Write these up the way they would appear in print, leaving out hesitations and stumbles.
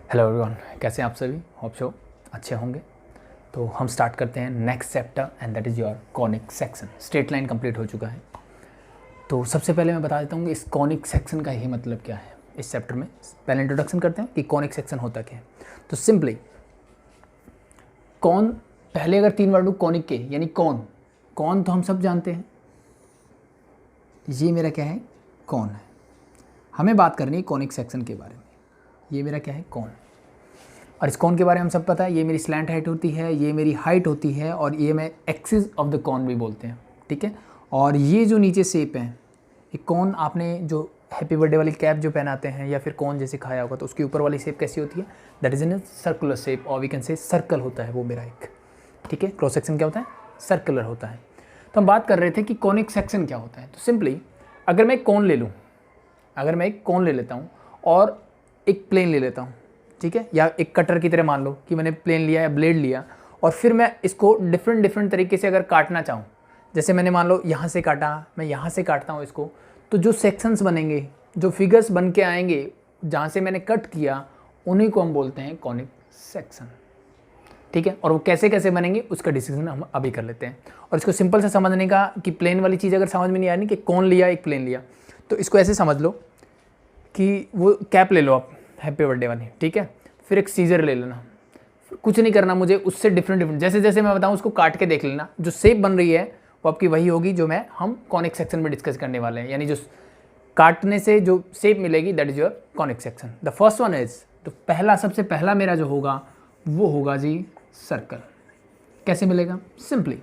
Hello everyone, कैसे हैं आप सभी। होप सो अच्छे होंगे। तो हम स्टार्ट करते हैं next chapter and that is your conic section. Straight line complete हो चुका है। तो सबसे पहले मैं बता देता हूँ कि इस कॉनिक सेक्शन का ही मतलब क्या है इस चैप्टर में। पहले इंट्रोडक्शन करते हैं कि कॉनिक सेक्शन होता क्या है। तो सिंपली कौन, पहले अगर 3 वर्ड कॉनिक के यानी कौन, कौन तो हम सब जानते हैं, ये मेरा क्या है, कौन है। हमें बात करनी है कॉनिक सेक्शन के बारे में। ये मेरा क्या है, कौन। और इस कौन के बारे में हम सब पता है, ये मेरी स्लैंट हाइट होती है, ये मेरी हाइट होती है, और ये मैं एक्सिस ऑफ द कौन भी बोलते हैं, ठीक है। और ये जो नीचे शेप है, ये कौन, आपने जो हैप्पी बर्थडे वाली कैप जो पहनाते हैं या फिर कौन जैसे खाया होगा, तो उसके ऊपर वाली शेप कैसी होती है, that is in circular shape, और वी कैन से सर्कल होता है वो मेरा एक, ठीक है। क्रॉस सेक्शन क्या होता है, सर्कुलर होता है। तो हम बात कर रहे थे कि कॉनिक सेक्शन क्या होता है। तो सिंपली अगर मैं एक कौन ले लूँ, अगर मैं एक कौन ले लेता हूँ और एक प्लेन ले लेता हूँ, ठीक है, या एक कटर की तरह मान लो कि मैंने प्लेन लिया या ब्लेड लिया, और फिर मैं इसको डिफरेंट तरीके से अगर काटना चाहूँ, जैसे मैंने मान लो यहाँ से काटा, मैं यहाँ से काटता हूँ इसको, तो जो सेक्शंस बनेंगे, जो फिगर्स बन के आएंगे जहाँ से मैंने कट किया, उन्हीं को हम बोलते हैं कॉनिक सेक्शन, ठीक है। और वो कैसे कैसे बनेंगे उसका डिसीजन हम अभी कर लेते हैं। और इसको सिंपल से समझने का कि प्लेन वाली चीज़ अगर समझ में नहीं आ रही कि कौन लिया एक प्लेन लिया, तो इसको ऐसे समझ लो कि वो कैप ले लो आप हैप्पी बर्थडे वाली, ठीक है। फिर एक सीजर ले लेना, कुछ नहीं करना मुझे, उससे डिफरेंट जैसे जैसे मैं बताऊँ उसको काट के देख लेना, जो शेप बन रही है वो आपकी वही होगी जो हम कॉनिक सेक्शन में डिस्कस करने वाले हैं। यानी जो काटने से जो शेप मिलेगी that is your conic section. The first one is, तो पहला सबसे पहला मेरा जो होगा वो होगा जी सर्कल। कैसे मिलेगा, सिंपली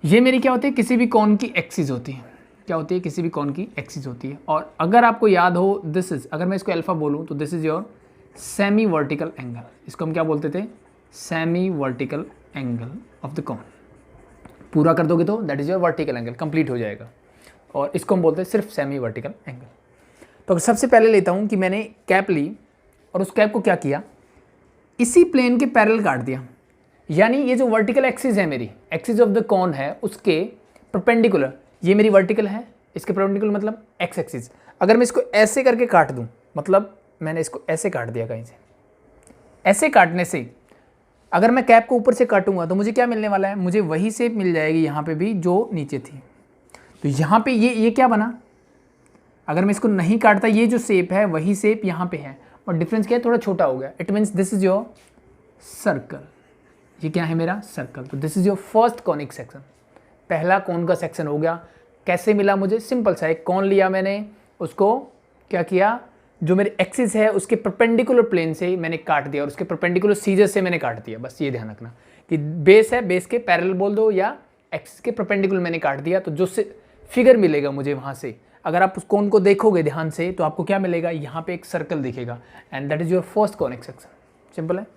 ये मेरी क्या होती है, किसी भी कॉन की एक्सिस होती है। क्या होती है, किसी भी कॉन की एक्सिस होती है। और अगर आपको याद हो, दिस इज, अगर मैं इसको अल्फा बोलूँ तो this is your semi vertical angle. इसको हम क्या बोलते थे, semi vertical angle of the cone. पूरा कर दोगे तो that is your vertical angle, complete हो जाएगा। और इसको हम बोलते हैं सिर्फ सेमी वर्टिकल एंगल। तो सबसे पहले लेता हूँ कि मैंने कैप ली और उस कैप को क्या किया, इसी प्लेन के पैरेलल काट दिया। यानी ये जो वर्टिकल एक्सिस है, मेरी एक्सिस ऑफ द कॉन है, उसके परपेंडिकुलर, ये मेरी वर्टिकल है, इसके परपेंडिकुलर मतलब एक्स एक्सिस। अगर मैं इसको ऐसे करके काट दूं, मतलब मैंने इसको ऐसे काट दिया कहीं से, ऐसे काटने से अगर मैं कैप को ऊपर से काटूंगा तो मुझे क्या मिलने वाला है, मुझे वही शेप मिल जाएगी यहाँ पे भी जो नीचे थी। तो यहाँ पे ये क्या बना, अगर मैं इसको नहीं काटता, ये जो शेप है वही शेप यहाँ पे है, और डिफरेंस क्या है, थोड़ा छोटा हो गया। It means this is your circle. ये क्या है, मेरा सर्कल। तो this is your first conic section, पहला कौन का सेक्शन हो गया। कैसे मिला मुझे, सिंपल सा, एक कौन लिया मैंने, उसको क्या किया, जो मेरे एक्सिस है उसके परपेंडिकुलर प्लेन से मैंने काट दिया, और उसके परपेंडिकुलर सीजर से मैंने काट दिया। बस ये ध्यान रखना कि बेस है, बेस के पैरेलल बोल दो, या एक्सिस के परपेंडिकुलर मैंने काट दिया, तो जो से फिगर मिलेगा मुझे वहाँ से, अगर आप उस कौन को देखोगे ध्यान से तो आपको क्या मिलेगा, यहाँ पे एक सर्कल दिखेगा, and that is your first conic section. Simple है,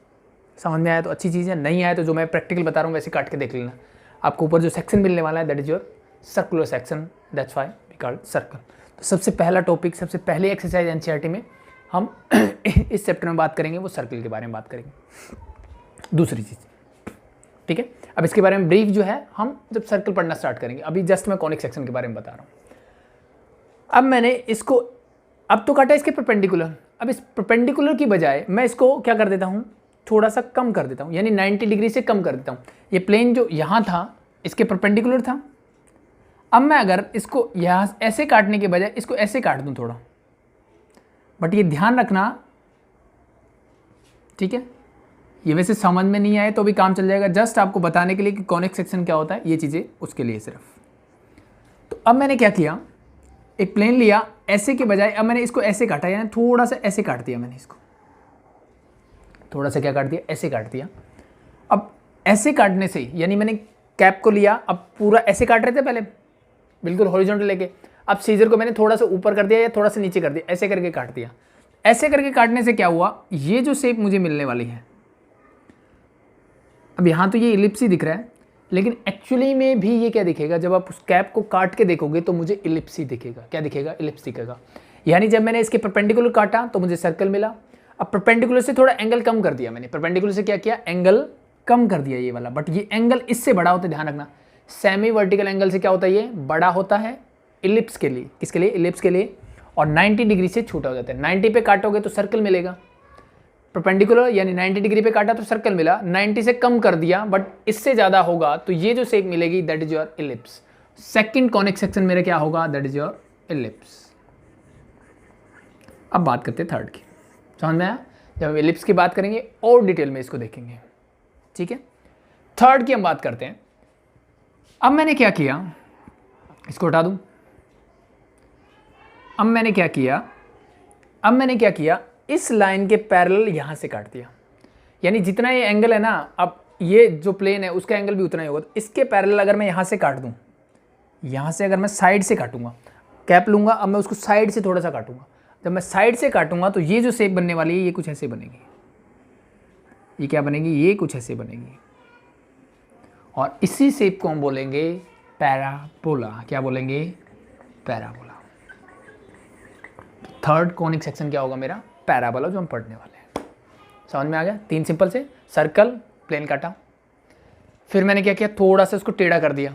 समझ में आया तो अच्छी चीज़ है, नहीं आया तो जो मैं प्रैक्टिकल बता रहा हूँ वैसे काट के देख लेना। आपको ऊपर जो सेक्शन मिलने वाला है that is your circular section, that's why we call circle. तो सबसे पहला टॉपिक, सबसे पहली एक्सरसाइज एनसीईआरटी में हम इस चैप्टर में बात करेंगे, वो सर्कल के बारे में बात करेंगे। दूसरी चीज़, ठीक है, अब इसके बारे में ब्रीफ जो है हम जब सर्कल पढ़ना स्टार्ट करेंगे, अभी जस्ट मैं कॉनिक सेक्शन के बारे में बता रहा हूँ। अब मैंने इसको, अब तो काटा इसके परपेंडिकुलर, अब इस परपेंडिकुलर की बजाय मैं इसको क्या कर देता हूँ, थोड़ा सा कम कर देता हूँ, यानी 90 डिग्री से कम कर देता हूँ। ये प्लेन जो यहाँ था इसके परपेंडिकुलर था, अब मैं अगर इसको यहाँ ऐसे काटने के बजाय इसको ऐसे काट दूँ थोड़ा, बट ये ध्यान रखना, ठीक है, ये वैसे समझ में नहीं आए तो भी काम चल जाएगा, जस्ट आपको बताने के लिए कि कॉनिक सेक्शन क्या होता है, ये चीज़ें उसके लिए सिर्फ। तो अब मैंने क्या किया, एक प्लेन लिया, ऐसे के बजाय अब मैंने इसको ऐसे काटा, यानी थोड़ा सा ऐसे काट दिया मैंने इसको, थोड़ा सा क्या काट दिया, ऐसे काट दिया। अब ऐसे काटने से, यानी मैंने कैप को लिया, अब पूरा ऐसे काट रहे थे पहले बिल्कुल हॉरिजॉन्टल लेके, अब सीजर को मैंने थोड़ा सा ऊपर कर दिया या थोड़ा सा नीचे कर दिया, ऐसे करके काट दिया। ऐसे करके काटने से क्या हुआ, ये जो शेप मुझे मिलने वाली है, अब यहाँ तो ये इलिप्स ही दिख रहा है, लेकिन एक्चुअली में भी ये क्या दिखेगा, जब आप उस कैप को काट के देखोगे तो मुझे इलिप्स ही दिखेगा। क्या दिखेगा, इलिप्स दिखेगा। यानी जब मैंने इसके परपेंडिकुलर काटा तो मुझे सर्कल मिला। अब परपेंडिकुलर से थोड़ा एंगल कम कर दिया मैंने, परपेंडिकुलर से क्या किया, एंगल कम कर दिया ये वाला, बट ये एंगल इससे बड़ा होता है, ध्यान रखना। सेमी वर्टिकल एंगल से क्या होता है, ये बड़ा होता है इलिप्स के लिए, किसके लिए, इलिप्स के लिए, और 90 डिग्री से छोटा हो जाता है। 90 पे काटोगे तो सर्कल मिलेगा, परपेंडिकुलर यानी 90 डिग्री पे काटा तो सर्कल मिला, 90 से कम कर दिया बट इससे ज़्यादा होगा तो ये जो शेप मिलेगी that is your ellipse. Second conic section मेरा क्या होगा, दैट इज योर इलिप्स। अब बात करते हैं थर्ड की, समझ में आया? जब हम इलिप्स की बात करेंगे और डिटेल में इसको देखेंगे, ठीक है। थर्ड की हम बात करते हैं। अब मैंने क्या किया, इसको हटा दूं। अब मैंने क्या किया, इस लाइन के पैरेलल यहां से काट दिया, यानी जितना ये एंगल है ना, अब ये जो प्लेन है उसका एंगल भी उतना ही होगा। तो इसके पैरेलल अगर मैं यहां से काट दूं, यहां से अगर मैं साइड से काटूंगा, कैप लूंगा, अब मैं उसको साइड से थोड़ा सा काटूंगा। जब मैं साइड से काटूंगा तो ये जो शेप बनने वाली है ये कुछ ऐसे बनेगी। ये क्या बनेगी, ये कुछ ऐसे बनेगी और इसी शेप को हम बोलेंगे पैराबोला। क्या बोलेंगे, पैराबोला। थर्ड कॉनिक सेक्शन क्या होगा मेरा, पैराबोला, जो हम पढ़ने वाले हैं। समझ में आ गया? 3 सिंपल से, सर्कल, प्लेन काटा, फिर मैंने क्या किया, थोड़ा सा उसको टेढ़ा कर दिया,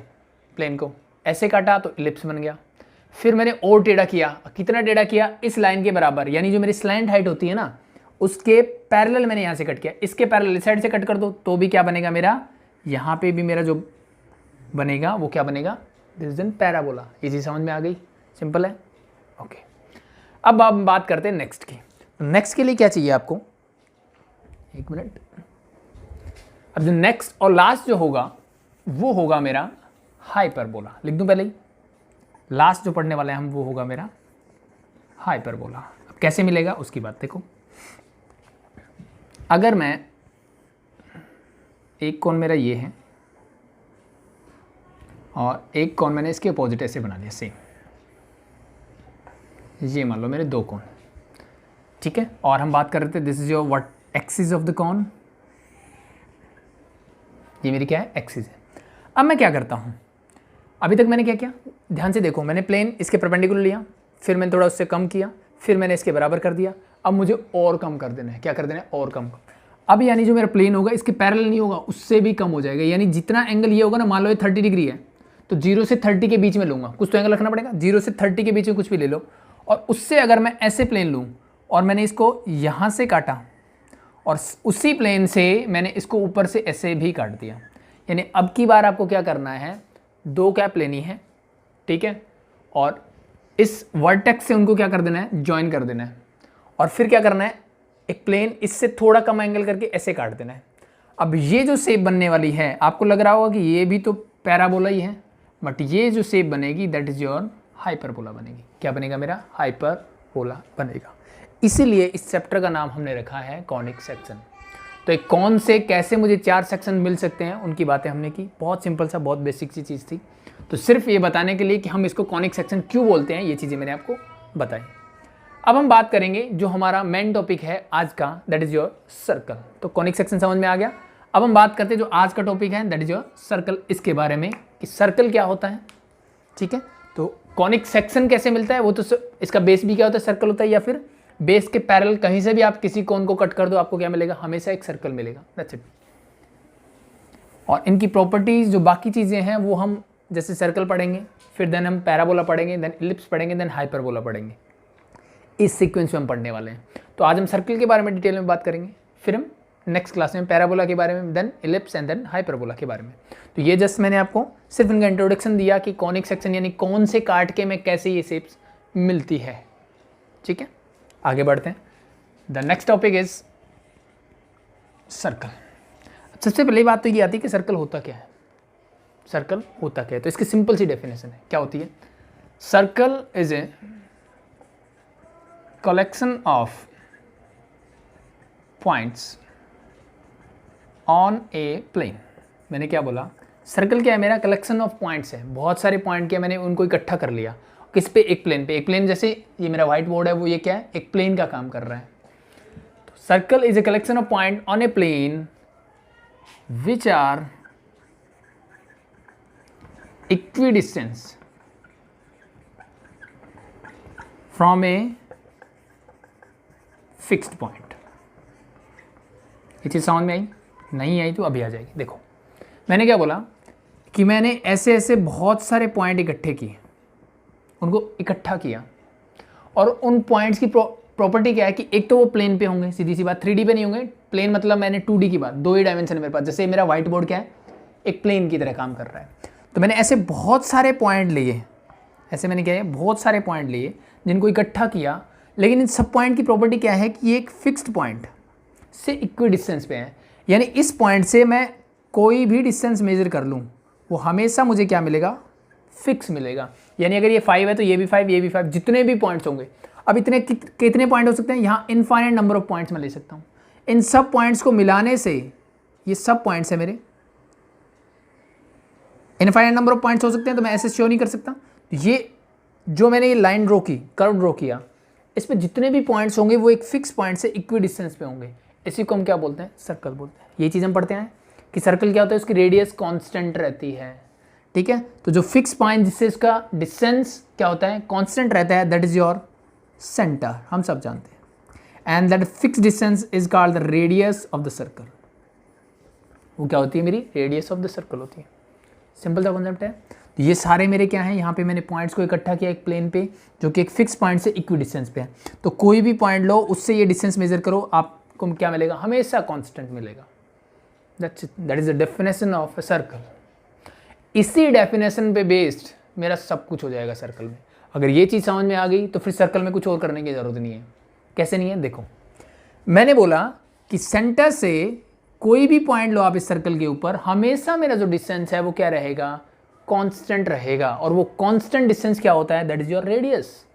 प्लेन को ऐसे काटा तो इलिप्स बन गया। फिर मैंने और टेढ़ा किया, कितना टेढ़ा किया, इस लाइन के बराबर, यानी जो मेरी स्लैंट हाइट होती है ना उसके पैरेलल मैंने यहाँ से कट किया। इसके पैरेलल इस साइड से कट कर दो तो भी क्या बनेगा मेरा, यहाँ पे भी मेरा जो बनेगा वो क्या बनेगा, दिस इज पैराबोला। इसी समझ में आ गई, सिंपल है, ओके। अब हम बात करते हैं नेक्स्ट की। नेक्स्ट के लिए क्या चाहिए आपको, एक मिनट। अब जो नेक्स्ट और लास्ट जो होगा वो होगा मेरा हाइपरबोला। लिख दूं पहले ही, लास्ट जो पढ़ने वाले हैं हम वो होगा मेरा हाइपरबोला। अब कैसे मिलेगा उसकी बात देखो। अगर मैं, एक कोण मेरा ये है और एक कोण मैंने इसके अपोजिट ऐसे बना लिया, सेम, ये मान लो मेरे 2 कोण, ठीक है। और हम बात कर रहे थे this is your what axis of the कोण, ये मेरी क्या है, एक्सिस है। अब मैं क्या करता हूँ, अभी तक मैंने क्या किया, ध्यान से देखो, मैंने प्लेन इसके परपेंडिकुलर लिया, फिर मैंने थोड़ा उससे कम किया, फिर मैंने इसके बराबर कर दिया। अब मुझे और कम कर देना है, क्या कर देना है, और कम। अब यानी जो मेरा प्लेन होगा इसके पैरेलल नहीं होगा, उससे भी कम हो जाएगा। यानी जितना एंगल ये होगा ना, मान लो ये 30 डिग्री है तो 0 से 30 के बीच में लूँगा, कुछ तो एंगल रखना पड़ेगा, 0 से 30 के बीच में कुछ भी ले लो। और उससे अगर मैं ऐसे प्लेन लूँ और मैंने इसको यहाँ से काटा और उसी प्लेन से मैंने इसको ऊपर से ऐसे भी काट दिया, यानी अब की बार आपको क्या करना है, 2 कैप लेनी है, ठीक है, और इस वर्टेक्स से उनको क्या कर देना है, ज्वाइन कर देना है। और फिर क्या करना है, एक प्लेन इससे थोड़ा कम एंगल करके ऐसे काट देना है। अब ये जो शेप बनने वाली है, आपको लग रहा होगा कि ये भी तो पैराबोला ही है, बट ये जो शेप बनेगी दैट इज योर हाइपरबोला बनेगी। क्या बनेगा मेरा, हाइपरबोला बनेगा। इसीलिए इस चैप्टर का नाम हमने रखा है कॉनिक सेक्शन। तो एक कौन से कैसे मुझे 4 सेक्शन मिल सकते हैं उनकी बातें हमने की, बहुत सिंपल सा, बहुत बेसिक सी चीज़ थी। तो सिर्फ ये बताने के लिए कि हम इसको कॉनिक सेक्शन क्यों बोलते हैं, ये चीज़ें मैंने आपको बताई। अब हम बात करेंगे जो हमारा मेन टॉपिक है आज का, दैट इज योर सर्कल। तो कॉनिक सेक्शन समझ में आ गया। अब हम बात करते हैं जो आज का टॉपिक है, दैट इज योर सर्कल, इसके बारे में कि सर्कल क्या होता है, ठीक है। तो कॉनिक सेक्शन कैसे मिलता है, वो तो इसका बेस भी क्या होता है, सर्कल होता है, या फिर बेस के पैरेलल कहीं से भी आप किसी कोण को कट कर दो आपको क्या मिलेगा, हमेशा एक सर्कल मिलेगा, दैट्स इट। और इनकी प्रॉपर्टीज जो बाकी चीज़ें हैं वो हम जैसे सर्कल पढ़ेंगे, फिर देन हम पैराबोला पढ़ेंगे, देन इलिप्स पढ़ेंगे, देन हाइपरबोला पढ़ेंगे। इस सीक्वेंस में हम पढ़ने वाले हैं। तो आज हम सर्कल के बारे में डिटेल में बात करेंगे, फिर हम नेक्स्ट क्लास में पैराबोला के बारे में, then ellipse and then hyperbola के बारे में। तो ये जस्ट मैंने आपको सिर्फ इनका इंट्रोडक्शन दिया कि कॉनिक सेक्शन यानी कौन से काट के में कैसे ये शेप्स मिलती है, ठीक है। आगे बढ़ते हैं। The next topic is circle. सबसे पहली बात तो ये आती है कि सर्कल होता क्या है, सर्कल होता क्या है। तो इसकी सिंपल सी डेफिनेशन है, क्या होती है, circle is a collection of points on a plane. मैंने क्या बोला, सर्कल क्या है, मेरा कलेक्शन ऑफ पॉइंट्स है, बहुत सारे पॉइंट के मैंने उनको इकट्ठा कर लिया, किस पे, एक प्लेन पे। एक प्लेन जैसे ये मेरा व्हाइट बोर्ड है, वो ये क्या है, एक प्लेन का काम कर रहा है। तो circle is a collection of point on a plane which are equidistance from a fixed point. ये चीज़ समझ में आई, नहीं आई तो अभी आ जाएगी। देखो मैंने क्या बोला कि मैंने ऐसे ऐसे बहुत सारे पॉइंट इकट्ठे किए, उनको इकट्ठा किया और उन पॉइंट्स की प्रॉपर्टी क्या है कि एक तो वो प्लेन पे होंगे, सीधी सी बात, 3D पे नहीं होंगे। प्लेन मतलब मैंने 2D की बात, 2 ही डायमेंशन मेरे पास। जैसे मेरा व्हाइट बोर्ड क्या है, एक प्लेन की तरह काम कर रहा है। तो मैंने ऐसे बहुत सारे पॉइंट लिए, ऐसे मैंने क्या है बहुत सारे पॉइंट लिए जिनको इकट्ठा किया, लेकिन इन सब पॉइंट की प्रॉपर्टी क्या है कि ये एक फिक्स्ड पॉइंट से इक्वी डिस्टेंस पे है। यानी इस पॉइंट से मैं कोई भी डिस्टेंस मेजर कर लूँ वो हमेशा मुझे क्या मिलेगा, फिक्स मिलेगा। यानी अगर ये 5 है तो ये भी 5, ये भी 5, जितने भी पॉइंट्स होंगे। अब इतने कितने पॉइंट हो सकते हैं, यहाँ इनफाइनाइट नंबर ऑफ पॉइंट्स मैं ले सकता हूँ। इन सब पॉइंट्स को मिलाने से, ये सब पॉइंट्स है मेरे, इनफाइनाइट नंबर ऑफ पॉइंट्स हो सकते हैं, तो मैं ऐसे शो नहीं कर सकता। ये जो मैंने ये लाइन ड्रॉ की, कर्व ड्रॉ किया, इस पर जितने भी पॉइंट्स होंगे वो एक फिक्स पॉइंट से इक्वी डिस्टेंस पे होंगे। इसी को हम क्या बोलते हैं, सर्कल बोलते हैं। ये चीज़ हम पढ़ते हैं कि सर्कल क्या होता है, उसकी रेडियस कांस्टेंट रहती है, ठीक है। तो जो फिक्स पॉइंट जिससे इसका डिस्टेंस क्या होता है, कांस्टेंट रहता है, दैट इज योर सेंटर, हम सब जानते हैं। And that fix distance is called the radius of the circle. वो क्या होती है, मेरी रेडियस ऑफ द सर्कल होती है। सिंपल सा कॉन्सेप्ट है। तो ये सारे मेरे क्या हैं, यहाँ पे मैंने पॉइंट्स को इकट्ठा किया एक प्लेन पे जो कि एक फिक्स पॉइंट से इक्वी डिस्टेंस पे है। तो कोई भी पॉइंट लो, उससे ये डिस्टेंस मेजर करो, आपको क्या मिलेगा, हमेशा कांस्टेंट मिलेगा। That is the definition of a circle. इसी डेफिनेशन पे बेस्ड मेरा सब कुछ हो जाएगा सर्कल में। अगर ये चीज़ समझ में आ गई तो फिर सर्कल में कुछ और करने की ज़रूरत नहीं है। कैसे नहीं है, देखो मैंने बोला कि सेंटर से कोई भी पॉइंट लो आप इस सर्कल के ऊपर, हमेशा मेरा जो डिस्टेंस है वो क्या रहेगा, कांस्टेंट रहेगा। और वो कांस्टेंट डिस्टेंस क्या होता है, दैट इज योर रेडियस।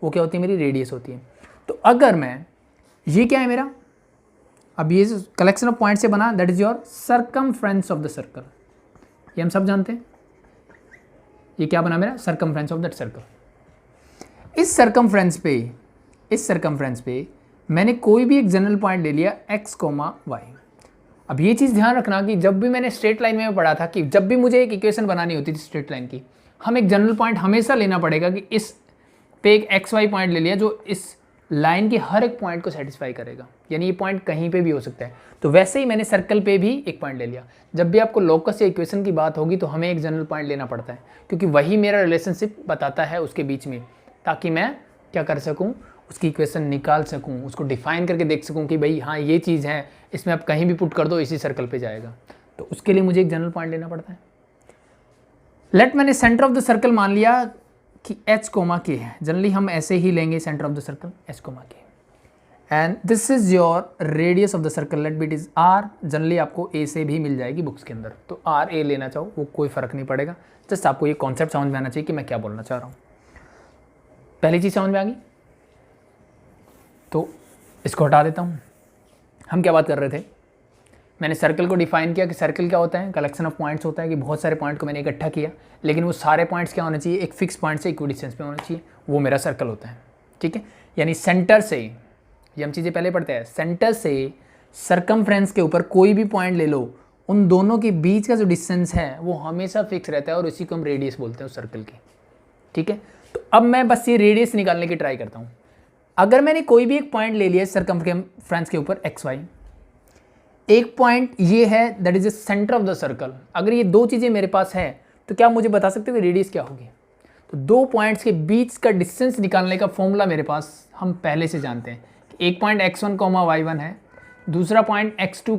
वो क्या होती है, मेरी रेडियस होती है। तो अगर मैं, ये क्या है मेरा, अब ये कलेक्शन ऑफ पॉइंट से बना, that is your circumference of the circle. ये हम सब जानते हैं, ये क्या बना मेरा, सर्कमफ्रेंस ऑफ दैट सर्कल। इस सर्कमफ्रेंस पे मैंने कोई भी एक जनरल पॉइंट ले लिया x, y। अब ये चीज़ ध्यान रखना कि जब भी मैंने स्ट्रेट लाइन में पढ़ा था कि जब भी मुझे एक इक्वेशन बनानी होती थी स्ट्रेट लाइन की, हम एक जनरल पॉइंट हमेशा लेना पड़ेगा कि इस पे एक XY पॉइंट ले लिया जो इस लाइन के हर एक पॉइंट को सेटिस्फाई करेगा। यानी ये पॉइंट कहीं पे भी हो सकता है। तो वैसे ही मैंने सर्कल पे भी एक पॉइंट ले लिया। जब भी आपको लोकस या इक्वेशन की बात होगी तो हमें एक जनरल पॉइंट लेना पड़ता है, क्योंकि वही मेरा रिलेशनशिप बताता है उसके बीच में, ताकि मैं क्या कर सकूं, उसकी इक्वेशन निकाल सकूं, उसको डिफाइन करके देख सकूं कि भाई हाँ ये चीज़ है, इसमें आप कहीं भी पुट कर दो इसी सर्कल पे जाएगा। तो उसके लिए मुझे एक जनरल पॉइंट लेना पड़ता है। लेट मैंने सेंटर ऑफ द सर्कल मान लिया कि h, k है। जनरली हम ऐसे ही लेंगे centre of the circle h, k, and this is your radius of the circle, let be it is r। Generally आपको a से भी मिल जाएगी बुक्स के अंदर, तो r a लेना चाहो वो कोई फ़र्क नहीं पड़ेगा। जस्ट आपको ये कॉन्सेप्ट समझ में आना चाहिए कि मैं क्या बोलना चाह रहा हूँ। पहली चीज़ समझ में आ गई, तो इसको हटा देता हूँ। हम क्या बात कर रहे थे, मैंने सर्कल को डिफाइन किया कि सर्कल क्या होता है, कलेक्शन ऑफ पॉइंट्स होता है कि बहुत सारे पॉइंट को मैंने इकट्ठा किया, लेकिन वो सारे पॉइंट्स क्या होने चाहिए, एक फिक्स पॉइंट से इक्वी डिस्टेंस पे होना चाहिए, वो मेरा सर्कल होता है। ठीक है, यानी सेंटर से, ये हम चीज़ें पहले पढ़ते हैं, सेंटर से सर्कमफ्रेंस के ऊपर कोई भी पॉइंट ले लो, उन दोनों के बीच का जो डिस्टेंस है वो हमेशा फिक्स रहता है और इसी को हम रेडियस बोलते हैं उस सर्कल की। ठीक है, तो अब मैं बस ये रेडियस निकालने की ट्राई करता हूँ। अगर मैंने कोई भी एक पॉइंट ले लिया सर्कमफ्रेंस के ऊपर XY, एक पॉइंट ये है that is the centre of the circle. अगर ये दो चीज़ें मेरे पास है तो क्या मुझे बता सकते हो कि रेडियस क्या होगी। तो दो पॉइंट्स के बीच का डिस्टेंस निकालने का फॉर्मूला मेरे पास हम पहले से जानते हैं कि एक पॉइंट x1, y1 है, दूसरा पॉइंट x2,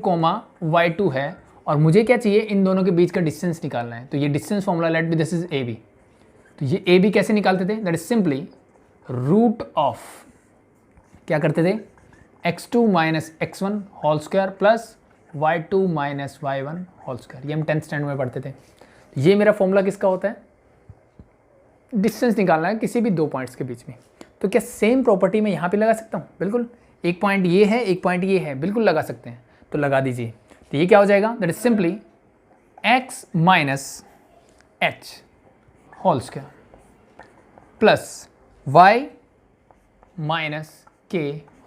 y2 है, और मुझे क्या चाहिए, इन दोनों के बीच का डिस्टेंस निकालना है। तो ये distance formula let be this is AB। तो ये AB कैसे निकालते थे, that is simply root of, क्या करते थे, x2 minus x1 whole square plus y2 minus y1 whole square. ये हम 10th स्टैंडर्ड में पढ़ते थे। ये मेरा फॉर्मूला किसका होता है, डिस्टेंस निकालना है किसी भी दो पॉइंट्स के बीच में। तो क्या सेम प्रॉपर्टी मैं यहाँ पे लगा सकता हूँ, बिल्कुल। एक पॉइंट ये है, एक पॉइंट ये है, बिल्कुल लगा सकते हैं, तो लगा दीजिए। तो ये क्या हो जाएगा, that is simply x minus h whole square plus y minus k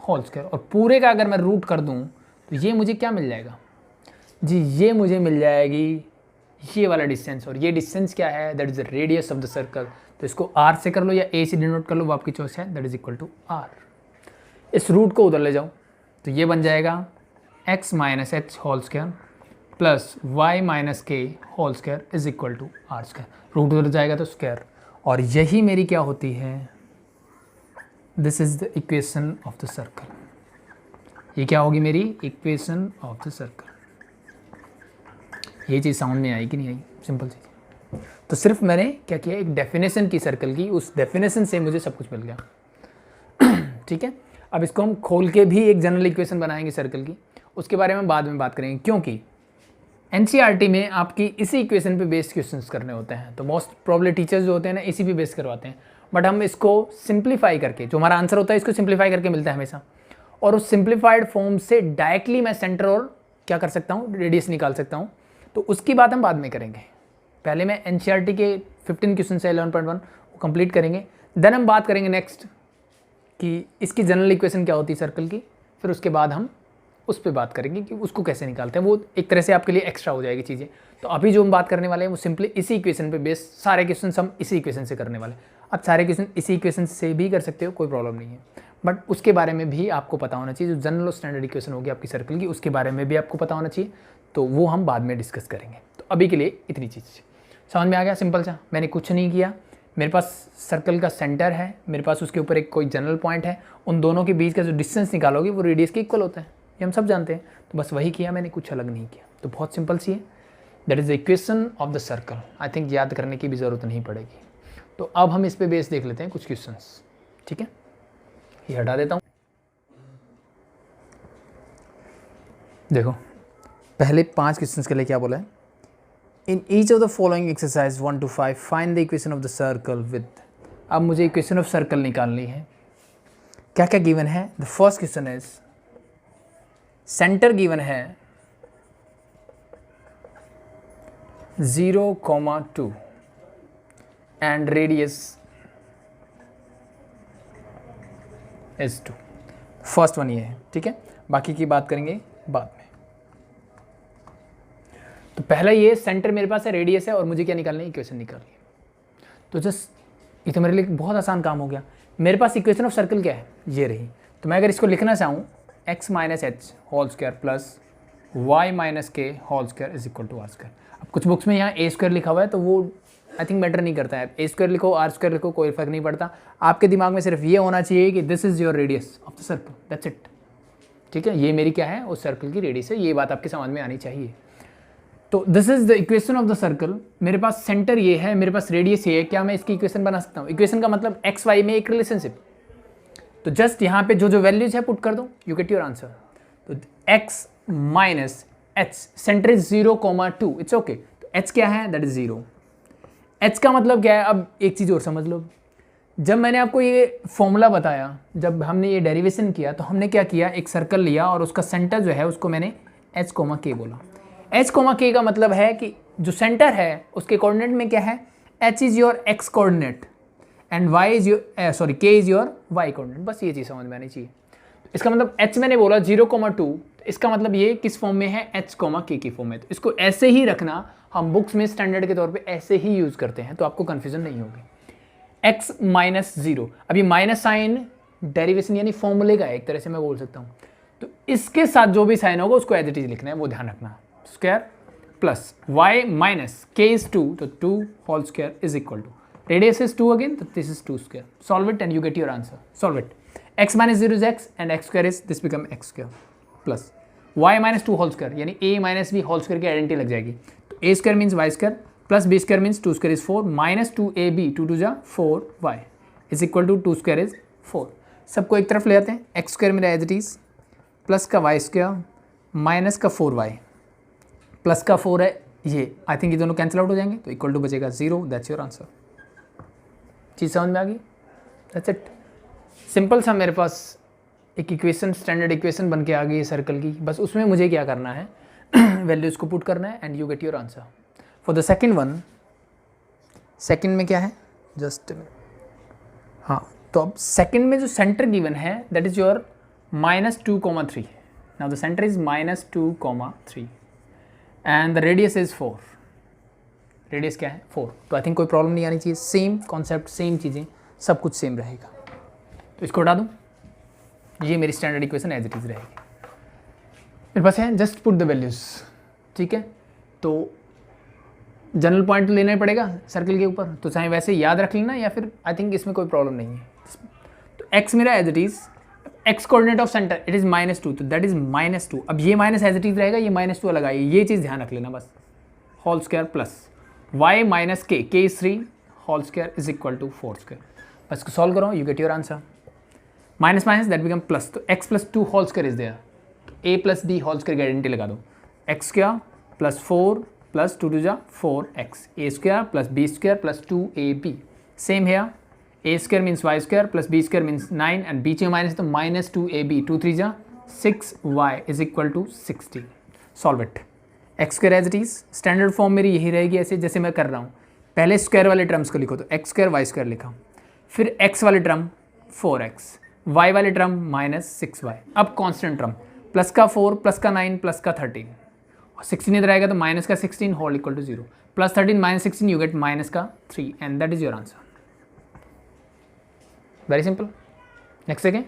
whole square, और पूरे का अगर मैं रूट कर दूं तो ये मुझे क्या मिल जाएगा जी, ये मुझे मिल जाएगी ये वाला डिस्टेंस। और ये डिस्टेंस क्या है, that is the radius of the circle. तो इसको r से कर लो या a से डिनोट कर लो, वो आपकी चॉइस है, that is equal to r। इस रूट को उधर ले जाओ तो ये बन जाएगा x minus H whole square plus y minus k whole square is equal to r square. Root उधर जाएगा तो स्क्वायर, और यही मेरी क्या होती है, this is the equation of the circle. ये क्या होगी मेरी इक्वेशन ऑफ द सर्कल। ये चीज़ समझ में आई कि नहीं आई? सिंपल चीज़। तो सिर्फ मैंने क्या किया, एक डेफिनेशन की सर्कल की, उस डेफिनेशन से मुझे सब कुछ मिल गया। ठीक है, अब इसको हम खोल के भी एक जनरल इक्वेशन बनाएंगे सर्कल की, उसके बारे में बाद में बात करेंगे, क्योंकि एनसीईआरटी में आपकी इसी इक्वेशन पे बेस्ड क्वेश्चंस करने होते हैं। तो मोस्ट प्रॉब्ली टीचर्स जो होते हैं ना इसी पे बेस करवाते हैं, बट हम इसको सिंप्लीफाई करके, जो हमारा आंसर होता है इसको सिंप्लीफाई करके मिलता है हमेशा, और उस सिंप्लीफाइड फॉर्म से डायरेक्टली मैं सेंटर और क्या कर सकता हूँ, रेडियस निकाल सकता हूँ। तो उसकी बात हम बाद में करेंगे। पहले मैं एनसीईआरटी के 15 क्वेश्चन से 11.1 वो कंप्लीट करेंगे, देन हम बात करेंगे नेक्स्ट कि इसकी जनरल इक्वेशन क्या होती है सर्कल की, फिर उसके बाद हम उस पर बात करेंगे कि उसको कैसे निकालते हैं। वो एक तरह से आपके लिए एक्स्ट्रा हो जाएगी चीज़ें। तो अभी जो हम बात करने वाले हैं वो सिंपली इसी इक्वेशन पे बेस, सारे क्वेश्चन हम इसी इक्वेशन से करने वाले हैं। अब सारे क्वेश्चन इसी इक्वेशन से भी कर सकते हो, कोई प्रॉब्लम नहीं है, बट उसके बारे में भी आपको पता होना चाहिए। जो जनरल स्टैंडर्ड इक्वेशन होगी आपकी सर्कल की, उसके बारे में भी आपको पता होना चाहिए, तो वो हम बाद में डिस्कस करेंगे। तो अभी के लिए इतनी चीज़ समझ में आ गया, सिंपल सा। मैंने कुछ नहीं किया, मेरे पास सर्कल का सेंटर है, मेरे पास उसके ऊपर एक कोई जनरल पॉइंट है, उन दोनों के बीच का जो डिस्टेंस निकालोगे वो रेडियस के इक्वल होता है, ये हम सब जानते हैं। तो बस वही किया मैंने, कुछ अलग नहीं किया। तो बहुत सिंपल सी है, that is the equation of the circle. I think याद करने की भी ज़रूरत नहीं पड़ेगी। तो अब हम इस पे बेस देख लेते हैं कुछ क्वेश्चंस, ठीक है। ये हटा देता हूँ। देखो पहले 5 क्वेश्चंस के लिए क्या बोला है, in each of the following exercise 1 to 5 find the equation of the circle with. अब मुझे इक्वेशन ऑफ सर्कल निकालनी है। क्या क्या गिवन है? The first question is centre given है 0,2 and radius is 2। First one ये है, ठीक है। बाकी की बात करेंगे बाद में। तो पहला ये सेंटर मेरे पास है, रेडियस है, और मुझे क्या निकालना है, इक्वेशन निकालनी है। तो जस्ट ये तो मेरे लिए बहुत आसान काम हो गया। मेरे पास इक्वेशन ऑफ सर्कल क्या है, ये रही। तो मैं अगर इसको लिखना चाहूँ x minus H whole square plus Y minus K whole square is equal to R square. अब कुछ बुक्स में यहाँ ए स्क्वायर लिखा हुआ है, तो वो आई थिंक मैटर नहीं करता है। ए स्क्वायर लिखो, आर स्क्वायर लिखो, कोई फर्क नहीं पड़ता। आपके दिमाग में सिर्फ ये होना चाहिए कि this is your radius of the circle, that's it, ठीक है। ये मेरी क्या है, उस सर्कल की रेडियस है, ये बात आपके समझ में आनी चाहिए। तो this is the equation of the circle. मेरे पास सेंटर ये है, मेरे पास रेडियस ये है। क्या मैं इसकी इक्वेशन बना सकता हूँ? इक्वेशन का मतलब एक्स वाई में एक रिलेशनशिप। तो जस्ट यहाँ पे जो जो वैल्यूज है पुट कर दो, यू गेट योर आंसर। तो x minus H, centre is 0,2, it's okay. तो h क्या है, दैट इज 0। h का मतलब क्या है? अब एक चीज़ और समझ लो, जब मैंने आपको ये फॉर्मूला बताया, जब हमने ये डेरिवेशन किया, तो हमने क्या किया, एक सर्कल लिया और उसका सेंटर जो है उसको मैंने h, k बोला। h, k का मतलब है कि जो सेंटर है उसके कोऑर्डिनेट में क्या है, h is your x coordinate and y is your k is your y coordinate. बस ये चीज़ समझ में आनी चाहिए। इसका मतलब h मैंने बोला 0,2, इसका मतलब ये किस फॉर्म में है, h, k की फॉर्म में। तो इसको ऐसे ही रखना, हम बुक्स में स्टैंडर्ड के तौर पे ऐसे ही यूज़ करते हैं, तो आपको कन्फ्यूजन नहीं होगी। x माइनस 0, अब ये माइनस साइन डेरिवेशन यानी फॉर्मूले का एक तरह से मैं बोल सकता हूँ। तो इसके साथ जो भी साइन होगा उसको एज इट इज लिखना है, वो ध्यान रखना। Square plus y minus k is 2, तो 2 whole square is equal to radius is 2 again, तो this is 2 square. Solve it and you get your answer. Solve it. x minus 0 is x and x square is this become x square plus y minus 2 whole square, यानी a minus b whole square की identity लग जाएगी। तो a square means y square plus b square means 2 square is 4 minus 2ab 2 2 जा 4y is equal to 2 square is 4। सबको एक तरफ ले आते हैं, x स्क्वायर मेरा एज इट इज प्लस का y स्क्वायर माइनस का 4y प्लस का 4 है ये, आई थिंक ये दोनों कैंसिल आउट हो जाएंगे, तो इक्वल टू बचेगा 0। That's your answer. चीज़ समझ में आ गई? That's it. सिंपल सा मेरे पास एक इक्वेशन, स्टैंडर्ड इक्वेशन बन के आ गई है सर्कल की। बस उसमें मुझे क्या करना है, वैल्यूज को पुट करना है and you get your answer. For the second one, second में क्या है, जस्ट हाँ, तो अब सेकेंड में जो सेंटर गिवन है that is your -2,3। Now the centre is -2,3 and the radius is 4। Radius क्या है, 4। तो आई थिंक कोई प्रॉब्लम नहीं आनी चाहिए। सेम कॉन्सेप्ट, सेम चीज़ें, सब कुछ सेम रहेगा। तो इसको हटा दूँ, ये मेरी standard equation as it is रहेगी। मेरे पास है जस्ट पुट द वैल्यूज़, ठीक है। तो जनरल पॉइंट लेना ही पड़ेगा सर्कल के ऊपर, तो चाहे वैसे याद रख लेना या फिर आई थिंक इसमें कोई प्रॉब्लम नहीं है। तो x मेरा as it is x coordinate of centre it is -2, तो दैट इज -2। अब ये माइनस एज इट इज रहेगा, ये -2 अलग आएगी, ये चीज़ ध्यान रख लेना बस। Whole square plus y minus k is 3 whole square is equal to 4 square. बस इसको सॉल्व करो, you get your answer. Minus minus that become plus, तो x plus 2 whole square is there, a plus b whole square की identity लगा दो, x square plus 4 plus 2 2 4x, a square plus b square plus 2ab। Same here, a square means y square plus b square means 9 and बीच में minus तो -2ab, 2 3 6y is equal to 60। Solve it. X square as it is, standard form मेरी यही रहेगी ऐसे जैसे मैं कर रहा हूँ। पहले स्क्वायर वाले टर्म्स को लिखो, तो एक्स स्क्वायर वाई स्क्वायर लिखा, फिर एक्स वाले टर्म 4x, वाई वाले टर्म -6y। अब कॉन्स्टेंट टर्म प्लस का 4 प्लस का 9 प्लस का 13, 16 इधर आएगा तो माइनस का 16 होल इक्वल टू 0, प्लस 13 -16 यू गेट माइनस का 3 and that is your answer. Very simple. Next second,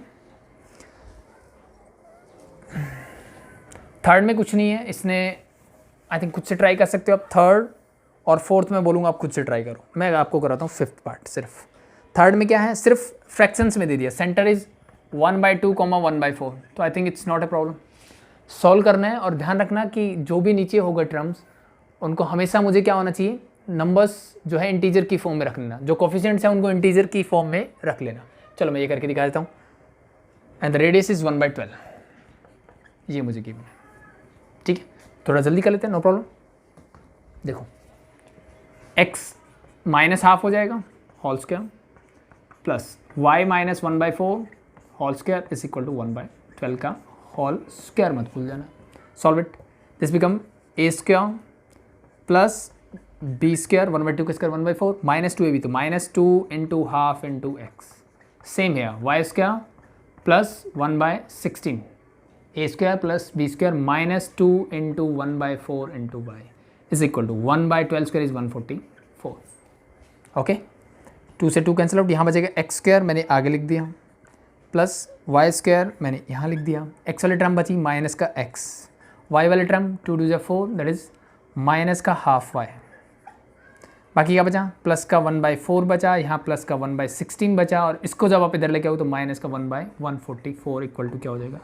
third में कुछ नहीं है, इसने आई थिंक खुद से ट्राई कर सकते हो आप। थर्ड और फोर्थ में बोलूँगा आप खुद से ट्राई करो, मैं आपको कराता हूँ फिफ्थ पार्ट। सिर्फ थर्ड में क्या है, सिर्फ फ्रैक्शंस में दे दिया, सेंटर इज 1/2, 1/4, तो I think it's not a problem. Solve करना है और ध्यान रखना कि जो भी नीचे होगा टर्म्स उनको हमेशा मुझे क्या होना चाहिए, नंबर्स जो है इंटीजर की फॉर्म में रख लेना, जो कोफिशिएंट्स हैं उनको इंटीजर की फॉर्म में रख लेना। चलो मैं ये करके दिखा देता हूँ। एंड द रेडियस इज 1/12, ये मुझे गिवन है, ठीक है। थोड़ा जल्दी कर लेते हैं, नो प्रॉब्लम। देखो x -½ हो जाएगा whole square plus y -1/4 whole square is equal to 1/12 का होल स्क्वायर, मत भूल जाना। Solve it, this become a square plus b square 1/2 का स्क्वायर 1/4 -2ab, तो -2 × ½ × x। सेम है y square plus 1/16 a square plus b square -2 × 1/4 × y is equal to 1/12 square is 144। Okay, 2 से 2 cancel out, यहाँ बचेगा x square मैंने आगे लिख दिया प्लस y स्क्वायर मैंने यहाँ लिख दिया, x वाले टर्म बची माइनस का x, y वाले टर्म 2 2 4 दैट इज माइनस का ½ y, बाकी क्या बचा प्लस का 1/4 बचा, यहाँ प्लस का 1/16 बचा, और इसको जब आप इधर लेके आओ तो माइनस का 1/144 इक्वल टू क्या हो जाएगा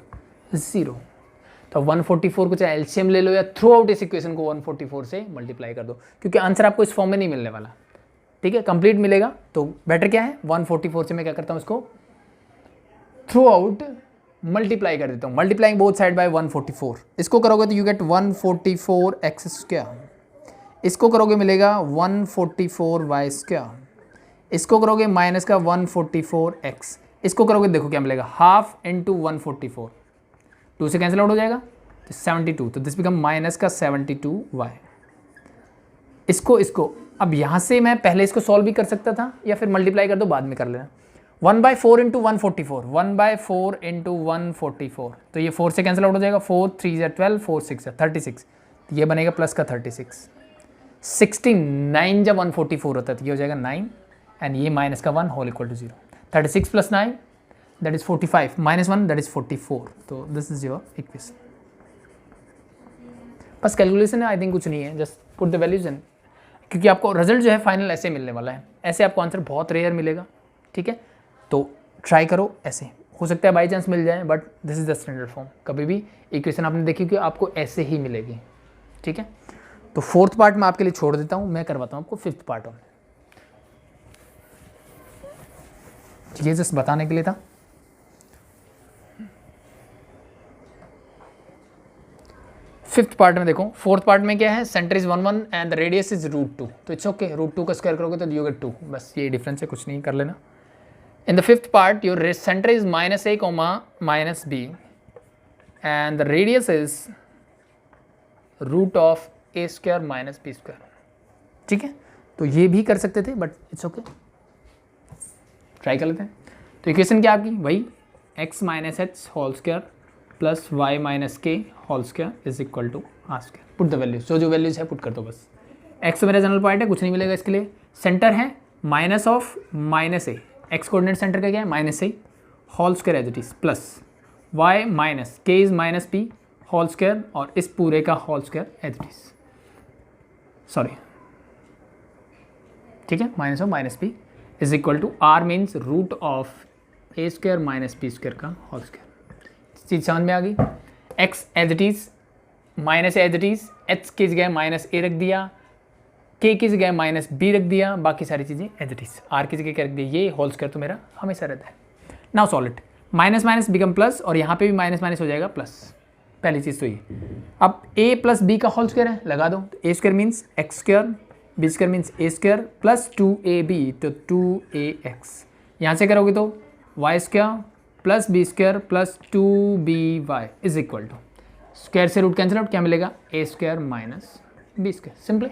0। तो 144 को चाहे एलसीएम ले लो या थ्रू आउट इस इक्वेशन को 144 से मल्टीप्लाई कर दो, क्योंकि आंसर आपको इस फॉर्म में नहीं मिलने वाला, ठीक है, कंप्लीट मिलेगा। तो बेटर क्या है 144 से मैं क्या करता हूँ, इसको थ्रू आउट मल्टीप्लाई कर देता हूँ, मल्टीप्लाइंग बोथ साइड बाय 144। इसको करोगे तो यू गेट 144x स्क्वायर, इसको करोगे मिलेगा 144y स्क्वायर, इसको करोगे माइनस का 144x, इसको करोगे देखो क्या मिलेगा ½ × 144, 2 से कैंसिल आउट हो जाएगा तो 72, तो दिस बिकम माइनस का 72y। इसको अब यहाँ से मैं पहले इसको सॉल्व भी कर सकता था या फिर मल्टीप्लाई कर दो, बाद में कर लेना। 1/4 × 144, 1/4 × 144, तो ये 4 से कैंसिल आउट हो जाएगा, 4 3 12, 4 6 36, तो ये बनेगा प्लस का 36। 69 जब 144 होता है तो ये हो जाएगा 9 एंड ये माइनस का 1 whole equal to 0। 36 + 9 that is 45 -1 that is 44, तो दिस इज योर इक्वेशन। बस कैलकुलेशन है, आई थिंक कुछ नहीं है, just put the values in, क्योंकि आपको रिजल्ट जो है फाइनल ऐसे मिलने वाला है, ऐसे आपको आंसर बहुत रेयर मिलेगा, ठीक है। तो ट्राई करो ऐसे, हो सकता है बाई चांस मिल जाए, but this is the standard form. कभी भी इक्वेशन आपने देखी कि आपको ऐसे ही मिलेगी, ठीक है। तो फोर्थ पार्ट मैं आपके लिए छोड़ देता हूँ, मैं करवाता हूँ आपको फिफ्थ पार्ट ऑन। ये जस्ट बताने के लिए था। फिफ्थ पार्ट में देखो, फोर्थ पार्ट में क्या है, centre is 1 1 and the radius is √2, तो इट्स ओके, √2 का स्क्वायर करोगे तो यू गेट 2, बस ये डिफरेंस है, कुछ नहीं कर लेना। In the fifth part your centre is -a, -b and the radius is √a² - b², ठीक है। तो ये भी कर सकते थे बट इट्स ओके, ट्राई कर लेते हैं। तो इक्वेशन क्या आपकी वही x - h whole square plus y - k whole square is equal to r square. Put the values, जो वैल्यूज है पुट कर दो बस। x मेरा जनरल पॉइंट है, कुछ नहीं मिलेगा इसके लिए। सेंटर है -(-a), x कोऑर्डिनेट सेंटर का क्या है -a whole square as it is plus y - k is -p whole square और इस पूरे का whole square as it is, sorry, ठीक है, -(-p) is equal to r means √(a) A square minus B square का whole square. चीज़ समझ में आ गई। X as it is minus as it is, H की जगह माइनस ए रख दिया, के की जगह माइनस बी रख दिया, बाकी सारी चीज़ें एज इट इज़, आर की जगह क्या रख दिया, ये होल स्क्वायर तो मेरा हमेशा रहता है। Now solve it, minus minus become plus और यहाँ पे भी माइनस माइनस हो जाएगा प्लस, पहली चीज़ तो ये। अब a प्लस बी का होल स्क्वायर है, लगा दो, तो A square means X square, B square means A square plus 2ab, तो 2ax। यहाँ से करोगे तो Y square plus B square plus 2by is equal to, square से रूट कैंसिल आउट, क्या मिलेगा, A square minus B square, simple.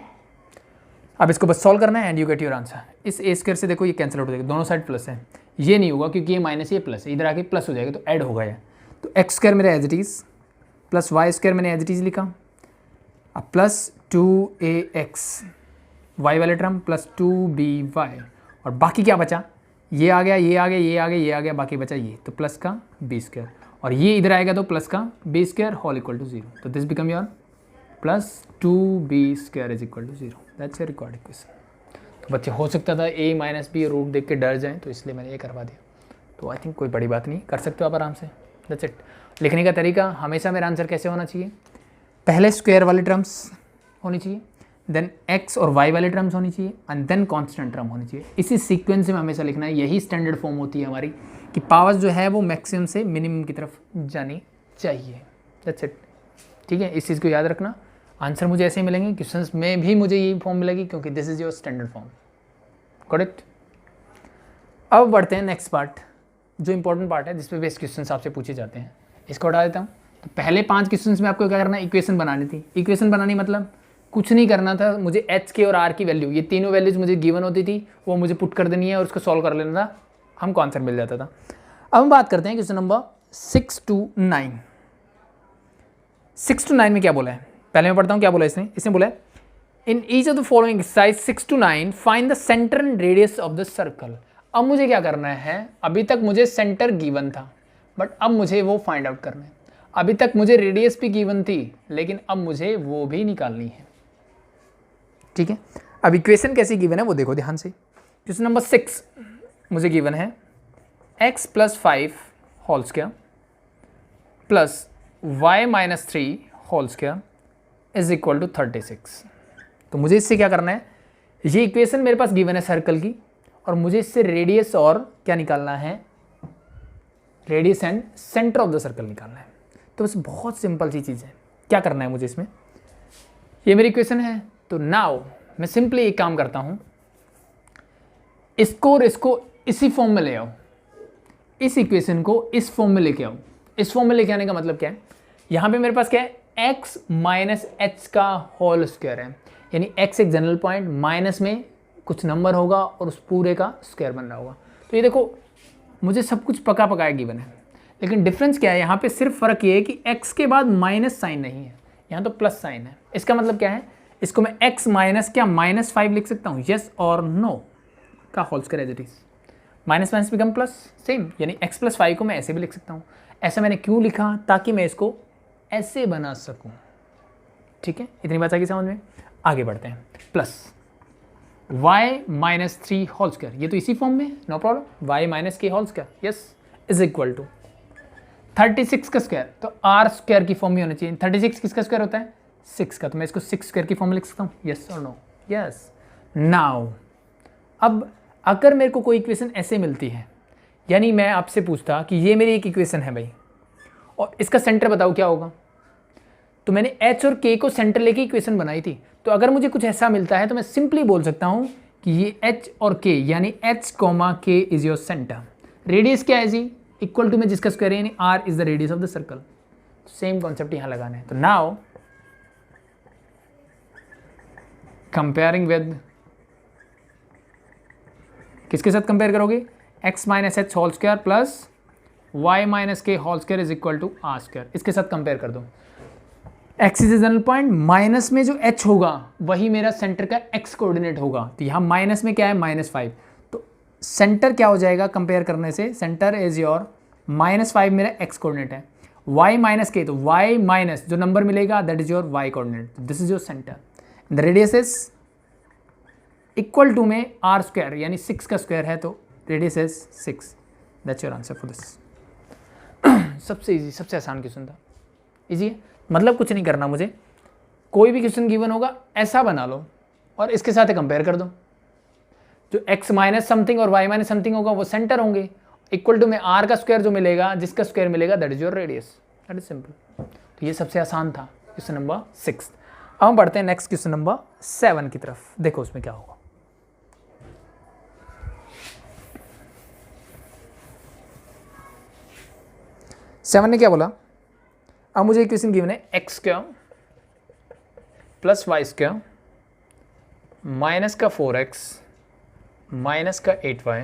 अब इसको बस सॉल्व करना है and you get your answer. इस ए स्क्वायर से देखो ये कैंसिल आउट हो जाएगा, दोनों साइड प्लस है, ये नहीं होगा क्योंकि ये माइनस ये प्लस है, इधर आके प्लस हो जाएगा तो ऐड होगा ये। तो एक्स स्क्वायर मेरा as it is plus Y square मैंने एज इट इज़ लिखा, अब प्लस 2ax वाई वाले टर्म प्लस 2by, और बाकी क्या बचा, ये आ गया, ये आ गया, ये आ गया, ये आ गया, बाकी बचा ये, तो प्लस का बी स्क्वायर, और ये इधर आएगा तो प्लस का B square whole equal to 0, तो this become your plus 2b square is equal to 0। That's your required equation. तो बच्चे हो सकता था a माइनस बी रूट देख के डर जाएं, तो इसलिए मैंने ये करवा दिया। तो आई थिंक कोई बड़ी बात नहीं, कर सकते हो आप आराम से। That's it. लिखने का तरीका हमेशा मेरा आंसर कैसे होना चाहिए, पहले स्क्वायर वाले टर्म्स होनी चाहिए, देन x और y वाले टर्म्स होनी चाहिए, एंड देन कांस्टेंट टर्म होनी चाहिए। इसी सीक्वेंस में हमेशा लिखना है, यही स्टैंडर्ड फॉर्म होती है हमारी कि पावर्स जो है वो मैक्सिमम से मिनिमम की तरफ जानी चाहिए। That's it. ठीक है, इस चीज़ को याद रखना। आंसर मुझे ऐसे ही मिलेंगे, क्वेश्चंस में भी मुझे यही फॉर्म मिलेगी क्योंकि this is your standard form. Correct. अब बढ़ते हैं नेक्स्ट पार्ट, जो इंपॉर्टेंट पार्ट है जिसपे बेस्ट क्वेश्चंस आपसे पूछे जाते हैं। इसको हटा देता हूँ। तो पहले 5 क्वेश्चंस में आपको क्या करना है, इक्वेशन बनानी थी। इक्वेशन बनानी मतलब कुछ नहीं करना था, मुझे एच के और आर की वैल्यू, ये तीनों वैल्यूज मुझे गिवन होती थी, वो मुझे पुट कर देनी है और उसको सॉल्व कर लेना था, हमको आंसर मिल जाता था। अब हम बात करते हैं क्वेश्चन नंबर 6 to 9। 6 to 9 में क्या बोला है, पहले मैं पढ़ता हूँ क्या बोला इसने। इसने बोला है in each of the following exercise 6 to 9 find the centre and radius of the circle. अब मुझे क्या करना है, अभी तक मुझे सेंटर गिवन था बट अब मुझे वो फाइंड आउट करना है। अभी तक मुझे रेडियस भी गिवन थी लेकिन अब मुझे वो भी निकालनी है। ठीक है, अब इक्वेशन कैसी गिवन है वो देखो ध्यान से। क्वेश्चन नंबर 6 मुझे गिवन है x plus 5 whole square plus y minus 3 whole square is equal to 36। तो मुझे इससे क्या करना है, ये इक्वेशन मेरे पास गिवन है सर्कल की और मुझे इससे रेडियस और क्या निकालना है, radius and centre of the circle निकालना है। तो बस बहुत सिंपल सी चीज़ है, क्या करना है मुझे इसमें, ये मेरी इक्वेशन है। तो नाउ मैं सिंपली एक काम करता हूँ, इसको और इसको इसी फॉर्म में ले आओ, इस इक्वेशन को इस फॉर्म में लेके आओ। इस फॉर्म में लेके आने का मतलब क्या है, यहाँ पे मेरे पास क्या है, x माइनस एच का होल स्क्वायर है, यानी x एक जनरल पॉइंट, माइनस में कुछ नंबर होगा और उस पूरे का स्क्वायर बन रहा होगा। तो ये देखो मुझे सब कुछ पका पकाया गिवन है, लेकिन डिफरेंस क्या है, यहाँ पे सिर्फ फ़र्क ये है कि x के बाद माइनस साइन नहीं है, यहाँ तो प्लस साइन है। इसका मतलब क्या है, इसको मैं x माइनस क्या माइनस 5 लिख सकता हूँ, यस और नो का whole square as it is, minus minus become plus same, यानी x प्लस 5 को मैं ऐसे भी लिख सकता हूँ। ऐसा मैंने क्यों लिखा, ताकि मैं इसको ऐसे बना सकूँ। ठीक है, इतनी बात आगे समझ में। आगे बढ़ते हैं, plus y minus 3 whole square, ये तो इसी फॉर्म में, no problem, y minus K whole square yes is equal to 36 का स्क्वायर, तो r स्क्वायर की फॉर्म में होना चाहिए। 36 किसका स्क्वायर होता है, 6 का, तो मैं इसको 6 स्क्वायर की फॉर्म में लिख सकता हूँ, यस और नो, यस। नाउ अब अगर मेरे को कोई इक्वेशन ऐसे मिलती है, यानी मैं आपसे पूछता कि ये मेरी एक इक्वेशन है भाई और इसका सेंटर बताओ क्या होगा, तो मैंने h और k को सेंटर लेके इक्वेशन बनाई थी। तो अगर मुझे कुछ ऐसा मिलता है तो मैं सिंपली बोल सकता हूँ कि ये h और k यानी h, k is your centre. Radius क्या है जी, इक्वल टू में जिसका स्क्वायर है, यानी r is the radius of the circle. Same concept यहाँ लगाना है। तो नाउ कंपेयरिंग विद, किसके साथ कंपेयर करोगे, x minus H whole square plus y minus K whole square is equal to R square, इसके साथ कंपेयर कर दो। x is general point, minus में जो h होगा वही मेरा सेंटर का x कोऑर्डिनेट होगा। तो यहाँ माइनस में क्या है, -5, तो सेंटर क्या हो जाएगा कंपेयर करने से, सेंटर इज योर -5 मेरा x कोऑर्डिनेट है, y माइनस के, तो y माइनस जो नंबर मिलेगा that is your y coordinate, this is your centre. The radius is equal to में आर स्क्वायर, यानी 6 का स्क्वायर है तो radius is 6, that's your answer for this. सबसे इजी, सबसे आसान क्वेश्चन था। इजी है, मतलब कुछ नहीं करना मुझे, कोई भी क्वेश्चन गिवन होगा ऐसा बना लो और इसके साथ कंपेयर कर दो। जो x माइनस समथिंग और y माइनस समथिंग होगा वो सेंटर होंगे, इक्वल टू में r का स्क्वायर जो मिलेगा, जिसका स्क्वायर मिलेगा that is your radius. That is simple. तो ये सबसे आसान था क्वेश्चन नंबर 6। अब हम बढ़ते हैं नेक्स्ट क्वेश्चन नंबर 7 की तरफ। देखो उसमें क्या होगा। सेवन ने क्या बोला, अब मुझे क्वेश्चन गिवन है X square plus Y square minus का 4x माइनस का 8y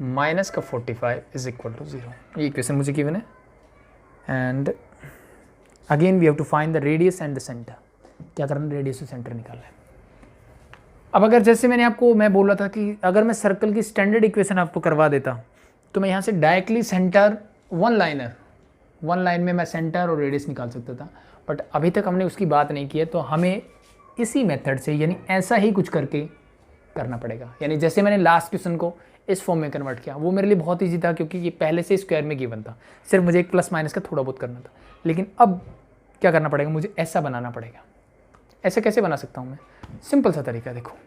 माइनस का 45 इज इक्वल टू 0। ये क्वेश्चन मुझे गिवन है and again we have to find the radius and the centre. क्या करना है, रेडियस से सेंटर निकालना है। अब अगर जैसे मैं बोल रहा था कि अगर मैं सर्कल की स्टैंडर्ड इक्वेशन आपको करवा देता तो मैं यहाँ से डायरेक्टली सेंटर वन लाइन में मैं सेंटर और रेडियस निकाल सकता था, बट अभी तक हमने उसकी बात नहीं की है। तो हमें इसी मेथड से यानी ऐसा ही कुछ करके करना पड़ेगा। यानी जैसे मैंने लास्ट क्वेश्चन को इस फॉर्म में कन्वर्ट किया, वो मेरे लिए बहुत ईजी था क्योंकि ये पहले से स्क्वायर में गिवन था, सिर्फ मुझे एक प्लस माइनस का थोड़ा बहुत करना था। लेकिन अब क्या करना पड़ेगा, मुझे ऐसा बनाना पड़ेगा। ऐसे कैसे बना सकता हूँ मैं, सिंपल सा तरीका देखो।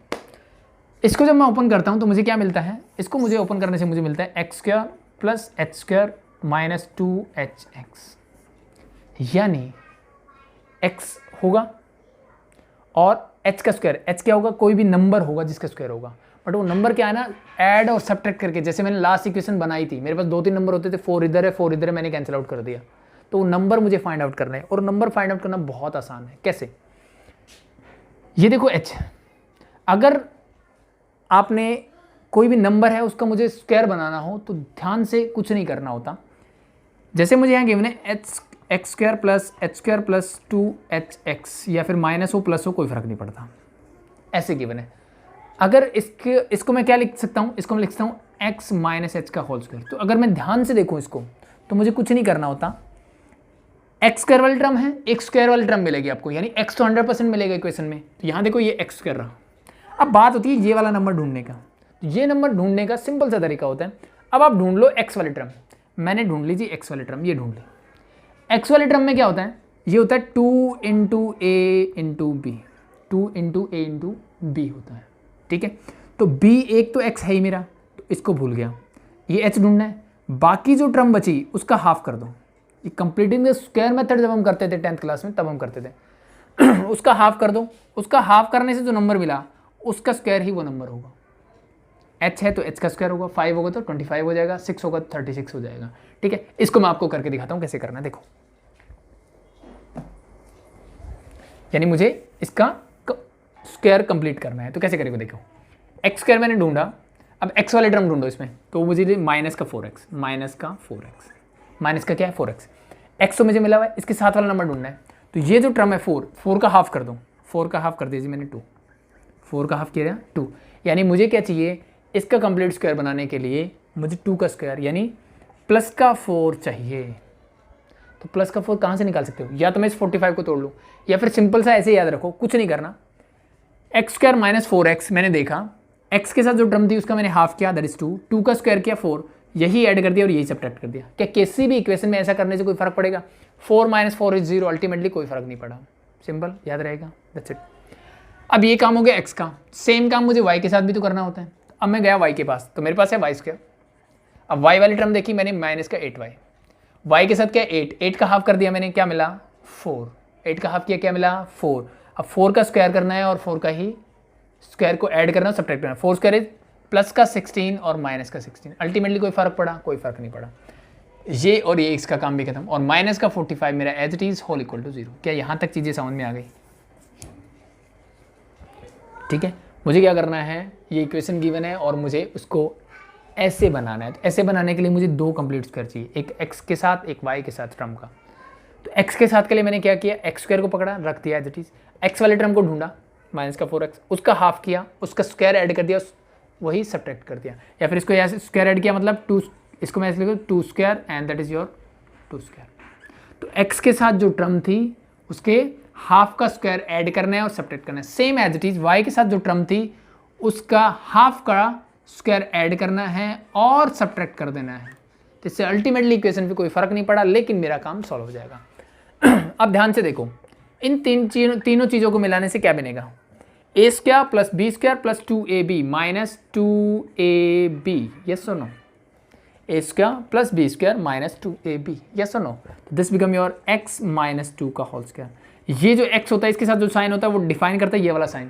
इसको जब मैं ओपन करता हूँ तो मुझे क्या मिलता है, इसको मुझे ओपन करने से मुझे मिलता है X square plus H square minus 2hx, यानी x होगा और h का स्क्वायर, h क्या होगा, कोई भी नंबर होगा जिसका स्क्वायर होगा। बट वो नंबर क्या है ना, ऐड और सब्ट्रैक्ट करके, जैसे मैंने लास्ट इक्वेशन बनाई थी, मेरे पास 2-3 नंबर होते थे, 4 इधर है 4 इधर है, मैंने कैंसिल आउट कर दिया। तो वो नंबर मुझे फाइंड आउट करना है और नंबर फाइंड आउट करना बहुत आसान है। कैसे, ये देखो h, अगर आपने कोई भी नंबर है उसका मुझे स्क्वायर बनाना हो तो ध्यान से कुछ नहीं करना होता। जैसे मुझे यहाँ गिवन है X square plus H square plus 2hx, या फिर माइनस हो प्लस हो कोई फर्क नहीं पड़ता, ऐसे गिवन है। अगर इसको मैं क्या लिख सकता हूँ, इसको मैं लिख सकता हूँ x माइनस एच का होल स्क्वायर। तो अगर मैं ध्यान से देखूँ इसको तो मुझे कुछ नहीं करना होता, एक्स स्क्वायर वाली टर्म है, एक स्क्वायर वाली टर्म मिलेगी आपको, यानी x तो 100% मिलेगा इक्वेशन में। तो यहाँ देखो ये एक्स स्क्वायर रहा। अब बात होती है ये वाला नंबर ढूंढने का। ये नंबर ढूंढने का सिंपल सा तरीका होता है, अब आप ढूंढ लो x वाली टर्म। मैंने ढूंढ ली जी x वाली टर्म, ये ढूंढ ली। x वाली टर्म में क्या होता है, ये होता है 2 इंटू ए इंटू बी, 2 इंटू ए इंटू बी होता है, ठीक है। तो b एक तो x है ही मेरा, तो इसको भूल गया, ये h ढूंढना है। बाकी जो टर्म बची उसका हाफ कर दो। ये कंप्लीटिंग द स्क्वायर मेथड जब हम करते थे 10th क्लास में, तब हम करते थे। उसका हाफ कर दो, उसका हाफ करने से जो नंबर मिला उसका स्क्वायर ही वो नंबर होगा। h है तो h का स्क्वायर होगा, 5 होगा तो 25 हो जाएगा, 6 होगा तो 36 हो जाएगा, ठीक है। इसको मैं आपको करके दिखाता हूँ कैसे करना है, देखो। यानी मुझे इसका स्क्वायर कंप्लीट करना है, तो कैसे करेंगे देखो। एक्स स्क्वायर मैंने ढूंढा, अब x वाले टर्म ढूंढो इसमें, तो मुझे माइनस का 4x, माइनस का 4x, माइनस का क्या है 4x, x तो मुझे मिला हुआ है, इसके साथ वाला नंबर ढूंढना है। तो ये जो टर्म है 4 का हाफ कर दो, 4 का हाफ कर दीजिए मैंने 2, 4 का हाफ किया 2, यानी मुझे क्या चाहिए, इसका कंप्लीट स्क्वायर बनाने के लिए मुझे 2 का स्क्वायर यानी प्लस का 4 चाहिए। तो प्लस का 4 कहाँ से निकाल सकते हो, या तो मैं इस 45 को तोड़ लूँ, या फिर सिंपल सा ऐसे याद रखो, कुछ नहीं करना। एक्स स्क्वायर माइनस 4x मैंने देखा, x के साथ जो टर्म थी उसका मैंने हाफ किया, दैट इज 2 का स्क्वायर किया 4, यही ऐड कर दिया और यही सब्ट्रैक्ट कर दिया। क्या किसी भी इक्वेशन में ऐसा करने से कोई फर्क पड़ेगा, 4 माइनस 4 इज 0, अल्टीमेटली कोई फर्क नहीं पड़ा, सिंपल याद रहेगा, दैट्स इट। अब ये काम हो गया x का, सेम काम मुझे y के साथ भी तो करना होता है। अब मैं गया y के पास, तो मेरे पास है y स्क्वायर। अब y वाली टर्म देखी मैंने, माइनस का 8y, y के साथ क्या 8 का हाफ कर दिया मैंने, क्या मिला 4, 8 का हाफ किया क्या मिला 4। अब 4 का स्क्वायर करना है और 4 का ही स्क्वायर को ऐड करना है, सब्ट्रैक्ट करना है। 4 स्क्वायर इज प्लस का 16 और माइनस का 16, अल्टीमेटली कोई फर्क पड़ा, कोई फर्क नहीं पड़ा। ये और ये इसका काम भी खत्म, और माइनस का 45 मेरा as it is whole equal to 0। क्या यहाँ तक चीज़ें समझ में आ गई, ठीक है। मुझे क्या करना है, ये इक्वेशन गिवन है और मुझे उसको ऐसे बनाना है। तो ऐसे बनाने के लिए मुझे 2 कंप्लीट स्क्वायर चाहिए, एक x के साथ एक y के साथ टर्म का। तो x के साथ के लिए मैंने क्या किया, एक्स स्क्वायर को पकड़ा, रख दिया एज इट इज, x वाले टर्म को ढूंढा माइनस का 4x, उसका हाफ किया, उसका स्क्वायर ऐड कर दिया, वही सब्ट्रैक्ट कर दिया। या फिर इसको यहाँ स्क्वायर ऐड किया, मतलब 2, इसको मैं ऐसे लिखूँ 2 square and that is your 2 square. तो x के साथ जो टर्म थी उसके हाफ का स्क्वायर ऐड करना है और सब्ट्रैक्ट करना है। Same as it is y के साथ जो टर्म थी उसका हाफ का स्क्वायर ऐड करना है और सब्ट्रैक्ट कर देना है। तो इससे अल्टीमेटली इक्वेशन पे कोई फर्क नहीं पड़ा, लेकिन मेरा काम सॉल्व हो जाएगा। अब ध्यान से देखो, इन तीनों चीज़ों को मिलाने से क्या बनेगा, A square plus B square plus 2ab minus 2ab, yes और no, A square plus B square minus 2ab, yes और no. This become your x minus 2 का होल स्क्वायर। ये जो x होता है इसके साथ जो साइन होता है वो डिफाइन करता है ये वाला साइन,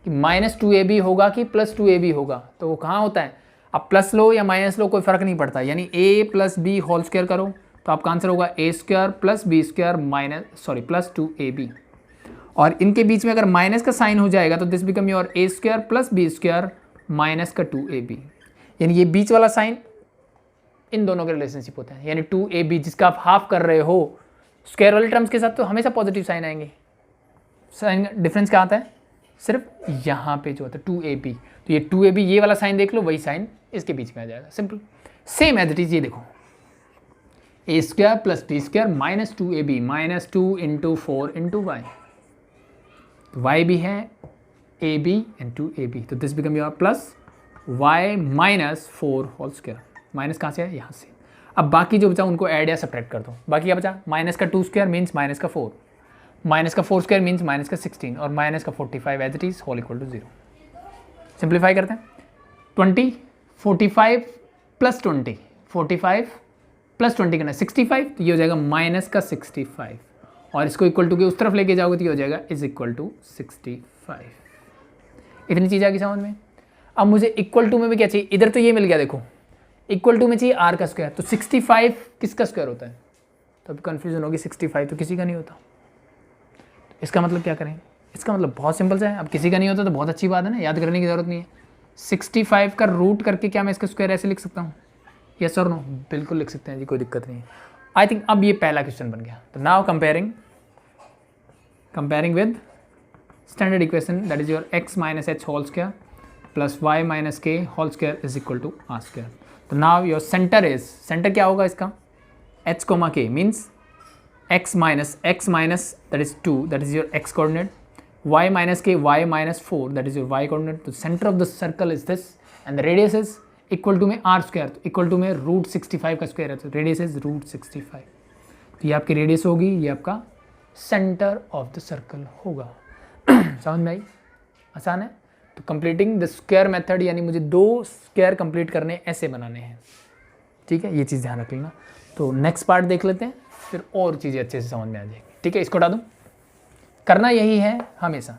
कि माइनस 2ab होगा कि प्लस 2ab होगा। तो वो कहाँ होता है, अब प्लस लो या माइनस लो कोई फर्क नहीं पड़ता, यानी a plus B whole square करो तो आपका आंसर होगा A square plus B square plus 2ab। और इनके बीच में अगर माइनस का साइन हो जाएगा तो this become your A square plus B square minus का 2ab, यानी ये बीच वाला साइन इन दोनों के रिलेशनशिप होते हैं, यानी 2ab जिसका आप हाफ कर रहे हो स्क्वायर वाले टर्म्स के साथ तो हमेशा पॉजिटिव साइन आएंगे। साइन डिफरेंस क्या आता है, सिर्फ यहाँ पे जो होता है 2ab, तो ये 2ab ये वाला साइन देख लो, वही साइन इसके बीच में आ जाएगा, simple same as it is. ये देखो A square plus B square minus 2ab minus 2 into 4 into Y, y भी है ab एंड 2ab, तो this become your plus y minus 4 whole square. Minus कहाँ से है, यहाँ से। अब बाकी जो बचा उनको ऐड या सब्ट्रैक्ट कर दो। बाकी क्या बचा, माइनस का 2 स्क्वायर मीन्स माइनस का 4, माइनस का 4 स्क्वायर मीन्स माइनस का 16 और माइनस का 45 as it is whole equal to 0। Simplify करते हैं, 20 45 प्लस 20 45 प्लस 20 करना है 65, तो ये हो जाएगा माइनस का 65 और इसको इक्वल टू के उस तरफ लेके जाओगे तो ये हो जाएगा इज इक्वल टू 65। इतनी चीज़ आ गई समझ में। अब मुझे इक्वल टू में भी क्या चाहिए, इधर तो ये मिल गया, देखो इक्वल टू में चाहिए आर का स्क्वायर, तो 65 किसका स्क्वायर होता है, तो अभी कन्फ्यूजन होगी, 65 तो किसी का नहीं होता। इसका मतलब क्या करें, इसका मतलब बहुत सिंपल सा है, अब किसी का नहीं होता तो बहुत अच्छी बात है ना, याद करने की जरूरत नहीं है। 65 का रूट करके क्या मैं इसका स्क्वायर ऐसे लिख सकता हूँ, यस और नो, बिल्कुल लिख सकते हैं जी, कोई दिक्कत नहीं है। आई थिंक अब ये पहला क्वेश्चन बन गया। तो now comparing with standard equation that is your x minus H whole square plus y minus K whole square is equal to R square. तो नाउ योर सेंटर क्या होगा इसका, h comma k means x minus that is 2 that is your x coordinate, y minus k y minus 4 that is your y coordinate. तो centre of the circle is this and the radius is equal to में R square, तो equal to में root 65 का square है, तो radius is root 65। तो ये आपकी रेडियस होगी, ये आपका सेंटर ऑफ द सर्कल होगा। समझ में आई, आसान है। तो कंप्लीटिंग द स्क्वायर मेथड, यानी मुझे 2 स्क्वायर कंप्लीट करने ऐसे बनाने हैं, ठीक है, ये चीज़ ध्यान रख लेना। तो नेक्स्ट पार्ट देख लेते हैं, फिर और चीज़ें अच्छे से समझ में आ जाएगी, ठीक है। इसको हटा दूँ, करना यही है हमेशा।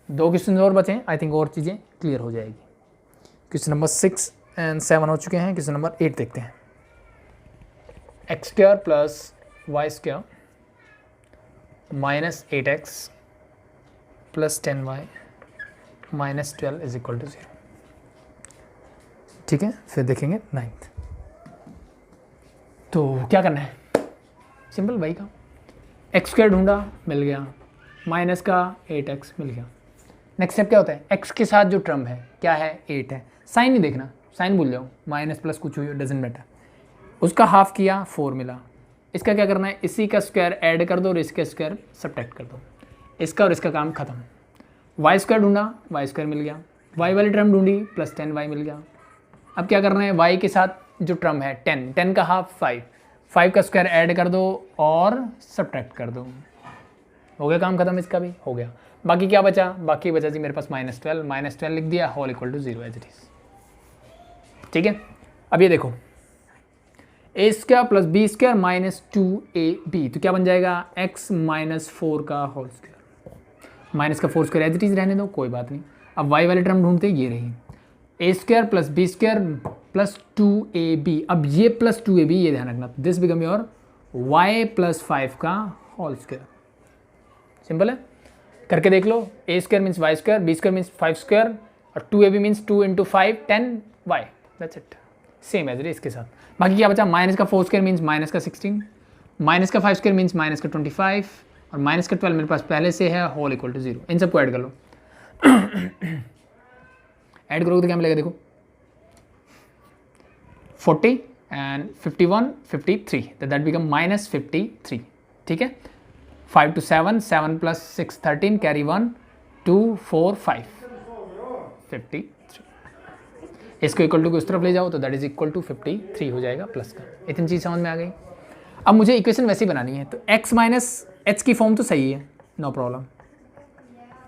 2 क्वेश्चन और बचे हैं, आई थिंक और चीज़ें क्लियर हो जाएगी। क्वेश्चन नंबर 6 एंड 7 हो चुके हैं, क्वेश्चन नंबर 8 देखते हैं। X square plus Y square minus 8x plus 10y minus 12 is equal to 0, ठीक है। फिर देखेंगे 9th। तो क्या करना है, सिंपल वही का, एक्स स्क्वायर ढूंढा मिल गया, माइनस का 8x मिल गया। नेक्स्ट स्टेप क्या होता है, x के साथ जो टर्म है क्या है, 8 है, साइन नहीं देखना, साइन भूल जाओ, माइनस प्लस कुछ हुई डजेंट मैटर। उसका हाफ किया 4 मिला, इसका क्या करना है, इसी का स्क्वायर ऐड कर दो और इसका स्क्वायर सब्ट्रैक्ट कर दो, इसका और इसका काम खत्म। वाई स्क्वायर ढूंढा, वाई स्क्वायर मिल गया, वाई वाली टर्म ढूंढी प्लस 10y मिल गया। अब क्या करना है, वाई के साथ जो टर्म है 10 का हाफ 5 का स्क्वायर ऐड कर दो और सब्ट्रैक्ट कर दो, हो गया काम खत्म, इसका भी हो गया। बाकी क्या बचा, बाकी बचा जी मेरे पास माइनस 12 लिख दिया, whole equal to 0 as it is, ठीक है। अब ये देखो A square plus B square minus 2ab, तो क्या बन जाएगा, x माइनस 4 का होल स्क्वायर, माइनस का 4 स्क्वायर एज इट इज रहने दो, कोई बात नहीं। अब y वाली टर्म ढूंढते, ये रही, A square plus B square plus 2ab। अब ये प्लस 2ab, ये ध्यान रखना, this become your y plus 5 का होल स्क्वायर। सिंपल है, करके देख लो, A square means Y square, B square means 5 square और 2ab means 2 into 5 10y, that's it, same as it इसके साथ। बाकी क्या बचा, माइनस का 4 स्क्वायर मीन्स माइनस का 16, माइनस का 5 स्क्वायर मीन्स माइनस का 25 और माइनस का 12 मेरे पास पहले से है, होल इक्वल टू 0। इन सबको ऐड कर लो, ऐड करोगे तो क्या मिलेगा, देखो 40 एंड 51 53, दैट बिकम माइनस 53, ठीक है। 5 to 7 7 plus 6 13 कैरी 1 2 4 5 53। इसको इक्वल टू को इस तरफ ले जाओ तो दैट इज इक्वल टू 53 हो जाएगा प्लस का। इतनी चीज़ समझ में आ गई। अब मुझे इक्वेशन वैसी बनानी है, तो x माइनस एच की फॉर्म तो सही है, नो प्रॉब्लम।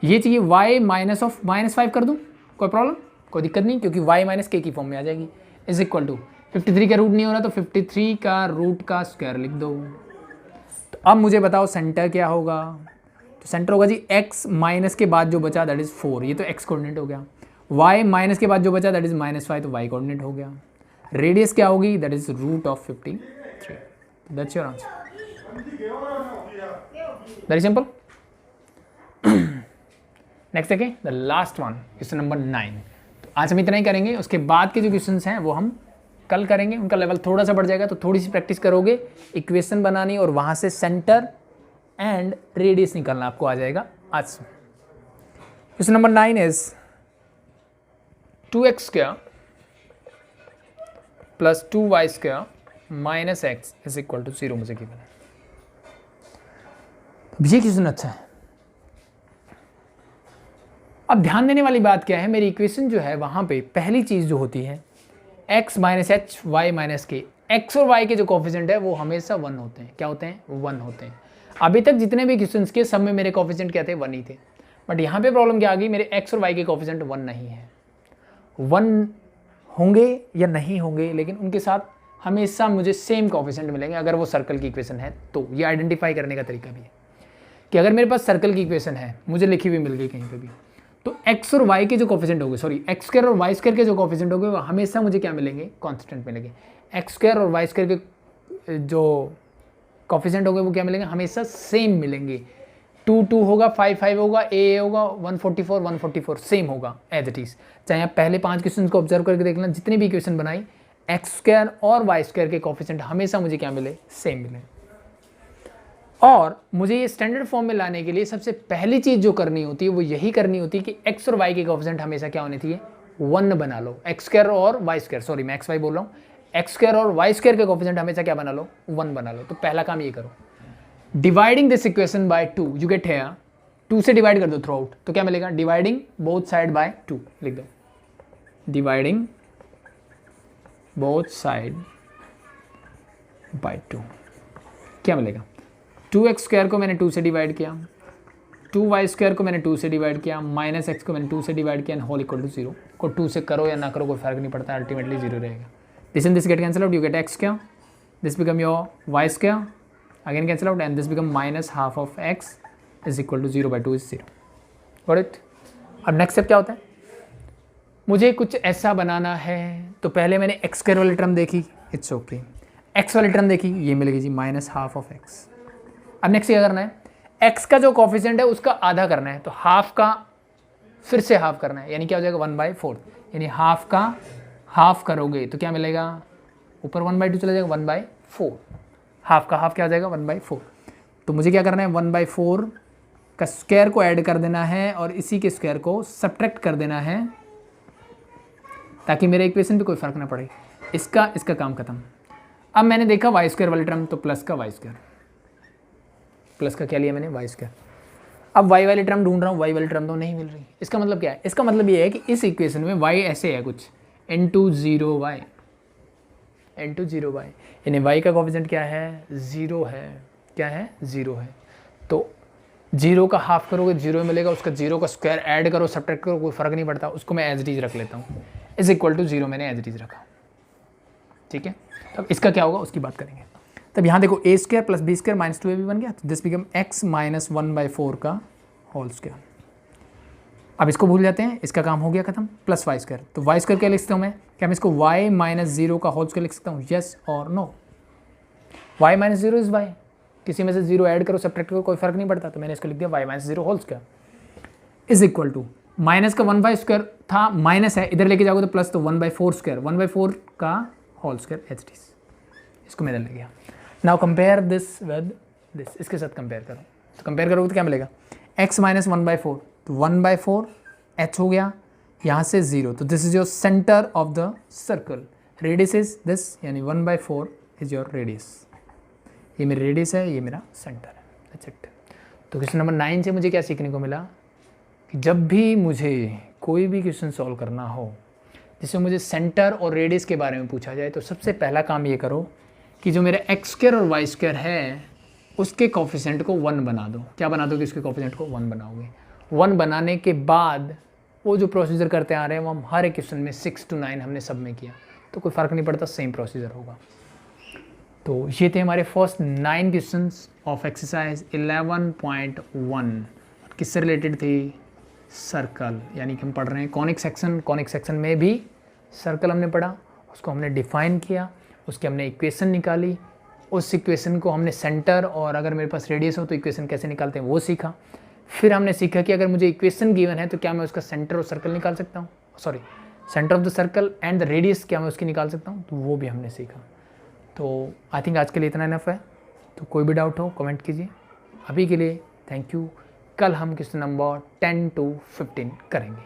ये चाहिए y माइनस ऑफ -5 कर दूँ, कोई प्रॉब्लम, कोई दिक्कत नहीं, क्योंकि y माइनस के की फॉर्म में आ जाएगी। इज इक्वल टू 53 का रूट नहीं हो रहा तो 53 का रूट का स्क्वायर लिख दो। तो अब मुझे बताओ सेंटर क्या होगा। तो सेंटर होगा जी x माइनस के बाद जो बचा दैट इज़ 4, ये तो x कोऑर्डिनेट हो गया। y माइनस के बाद जो बचा दैट इज़ -5, तो y कोऑर्डिनेट हो गया। रेडियस क्या होगी, that is root of 53। That's your answer, very simple. Next देखें, the last one, question number 9। तो आज हम इतना ही करेंगे, उसके बाद के जो क्वेश्चंस हैं वो हम कल करेंगे। उनका लेवल थोड़ा सा बढ़ जाएगा, तो थोड़ी सी प्रैक्टिस करोगे इक्वेशन बनानी, और वहाँ से सेंटर एंड रेडियस निकालना आपको आ जाएगा आज। Question number 9 is 2x² plus 2y² minus x is equal to 0 मुझे गिवन है। ये क्वेश्चन अच्छा है। अब ध्यान देने वाली बात क्या है, मेरी इक्वेशन जो है वहाँ पे पहली चीज़ जो होती है x minus H Y minus K, x और y के जो कोफिशिएंट है वो हमेशा 1 होते हैं। क्या होते हैं, 1 होते हैं। अभी तक जितने भी क्वेश्चंस के सब में मेरे कोफिशिएंट क्या थे, 1 ही थे। बट यहाँ पे प्रॉब्लम क्या आ गई, मेरे x और y के कोफिशिएंट 1 नहीं है। 1 होंगे या नहीं होंगे, लेकिन उनके साथ हमेशा मुझे सेम कोफिशिएंट मिलेंगे अगर वो सर्कल की इक्वेशन है। तो ये आइडेंटिफाई करने का तरीका भी है कि अगर मेरे पास सर्कल की इक्वेशन है, मुझे लिखी हुई मिल गई कहीं पे भी, तो x और y के जो कोफिशिएंट होंगे, सॉरी x² और y² के जो कोफिशिएंट होंगे वो हमेशा मुझे क्या मिलेंगे, कांस्टेंट मिलेंगे। x² और y² के जो कोफिशिएंट होंगे वो क्या मिलेंगे, हमेशा सेम मिलेंगे। 2 2 होगा, 5 5 होगा, a होगा, 144 144 सेम होगा एज इट इज़। चाहे आप पहले 5 क्वेश्चन को ऑब्जर्व करके देख लें, जितनी भी इक्वेशन बनाई x² और y² के कोफिशिएंट हमेशा मुझे क्या मिले, सेम मिले। और मुझे ये स्टैंडर्ड फॉर्म में लाने के लिए सबसे पहली चीज़ जो करनी होती है वो यही करनी होती है कि x और y के कोफिशिएंट हमेशा क्या होने चाहिए, 1 बना लो। x² और y², सॉरी मैं x y बोल रहा हूँ, x² और y² के कोफिशिएंट हमेशा क्या बना लो, 1 बना लो। तो पहला काम ये करो, dividing this equation by 2, you get here 2 से डिवाइड कर दो थ्रू आउट, तो क्या मिलेगा, डिवाइडिंग बोथ साइड बाय 2 लिख दो, डिवाइडिंग बोथ साइड बाय 2 क्या मिलेगा, 2x² को मैंने 2 से डिवाइड किया, 2y² को मैंने 2 से डिवाइड किया, माइनस x को मैंने 2 से डिवाइड किया, होल इक्वल टू 0 को 2 से करो या ना करो कोई फर्क नहीं पड़ता, अल्टीमेटली 0 रहेगा। This and this get cancel out, you get x², this become your y², again cancel out and this become minus half of x is equal to 0 by 2 is 0। Got it. अब next step क्या होता है, मुझे कुछ ऐसा बनाना है। तो पहले मैंने x² वाली टर्म देखी, इट्स ओके, x वाली टर्म देखी, ये मिलेगी जी माइनस हाफ ऑफ x। अब नेक्स्ट क्या करना है, x का जो कोफिशिएंट है उसका आधा करना है, तो हाफ का फिर से हाफ करना है, यानी क्या हो जाएगा 1/4, यानी हाफ का हाफ करोगे तो क्या मिलेगा, ऊपर 1/2 चला जाएगा, 1/4, हाफ का हाफ क्या हो जाएगा 1/4। तो मुझे क्या करना है, 1/4 का स्क्वायर को ऐड कर देना है और इसी के स्क्वायर को सब्ट्रैक्ट कर देना है, ताकि मेरे इक्वेशन पे कोई फर्क ना पड़े। इसका काम खत्म। अब मैंने देखा y² वाली टर्म, तो प्लस का y², प्लस का क्या लिया मैंने, y²। अब y वाली टर्म ढूंढ रहा हूँ, y वाली टर्म तो नहीं मिल रही। इसका मतलब क्या है, इसका मतलब ये है कि इस इक्वेशन में y ऐसे है कुछ into 0y, यानी y का कोफिशिएंट क्या है, 0 है। क्या है, 0 है। तो 0 का हाफ करोगे 0 मिलेगा, उसका 0 का स्क्वायर ऐड करो सब्ट्रैक्ट करो, कोई फर्क नहीं पड़ता, उसको मैं एज इट इज रख लेता हूँ, इज इक्वल टू 0 मैंने एज इट इज रखा। ठीक है, तब इसका क्या होगा उसकी बात करेंगे। तब यहाँ देखो a² plus b² minus 2ab बन गया, तो दिस बिकम x माइनस 1/4 का होल स्क्वायर। अब इसको भूल जाते हैं, इसका काम हो गया खत्म, प्लस y²। तो y² क्या लिख सकता हूँ मैं, क्या मैं इसको y माइनस 0 का होल स्क्वायर लिख सकता हूँ, यस और no. y minus 0 is y, किसी में से 0 ऐड करो सब्ट्रैक्ट करो कोई फर्क नहीं पड़ता, तो मैंने इसको लिख दिया y minus 0 whole square is equal to, minus का 1/2 था, माइनस है, इधर लेके जाओगे तो प्लस, तो 1/4 स्क्वायर, 1/4 का होल स्क्वायर एच डी, इसको मैं इधर ले गया। Now compare this with this, इसके साथ कंपेयर करो, तो कंपेयर करोगे तो क्या मिलेगा, x माइनस 1/4, तो 1/4 h हो गया, यहाँ से 0, तो this is your centre of the circle, radius is this, यानी 1/4 इज योर रेडियस, ये मेरी रेडियस है, ये मेरा सेंटर है, दैट्स इट। तो क्वेश्चन नंबर 9 से मुझे क्या सीखने को मिला कि जब भी मुझे कोई भी क्वेश्चन सॉल्व करना हो जिसमें मुझे सेंटर और रेडियस के बारे में पूछा जाए, तो सबसे पहला काम ये करो कि जो मेरा एक्स स्क्वायर और वाई स्क्वायर है उसके कोफिशिएंट को 1 बना दो। क्या बना दोगे? उसके कोफिशिएंट को 1 बनाओगे। 1 बनाने के बाद वो जो प्रोसीजर करते आ रहे हैं वो हम हर एक क्वेश्चन में 6 to 9 हमने सब में किया, तो कोई फ़र्क नहीं पड़ता, सेम प्रोसीजर होगा। तो ये थे हमारे फर्स्ट 9 क्वेश्चंस ऑफ एक्सरसाइज 11.1। किससे रिलेटेड थी? सर्कल, यानी कि हम पढ़ रहे हैं कॉनिक सेक्शन। कॉनिक सेक्शन में भी सर्कल हमने पढ़ा, उसको हमने डिफाइन किया, उसके हमने इक्वेशन निकाली, उस इक्वेशन को हमने सेंटर और अगर मेरे पास रेडियस हो तो इक्वेशन कैसे निकालते हैं वो सीखा। फिर हमने सीखा कि अगर मुझे इक्वेशन गिवन है तो क्या मैं उसका सेंटर और सर्कल निकाल सकता हूँ, sorry centre of the circle and the radius क्या मैं उसकी निकाल सकता हूँ, तो वो भी हमने सीखा। तो आई थिंक आज के लिए इतना इनफ है। तो कोई भी डाउट हो कमेंट कीजिए। अभी के लिए थैंक यू। कल हम क्वेश्चन नंबर 10 to 15 करेंगे।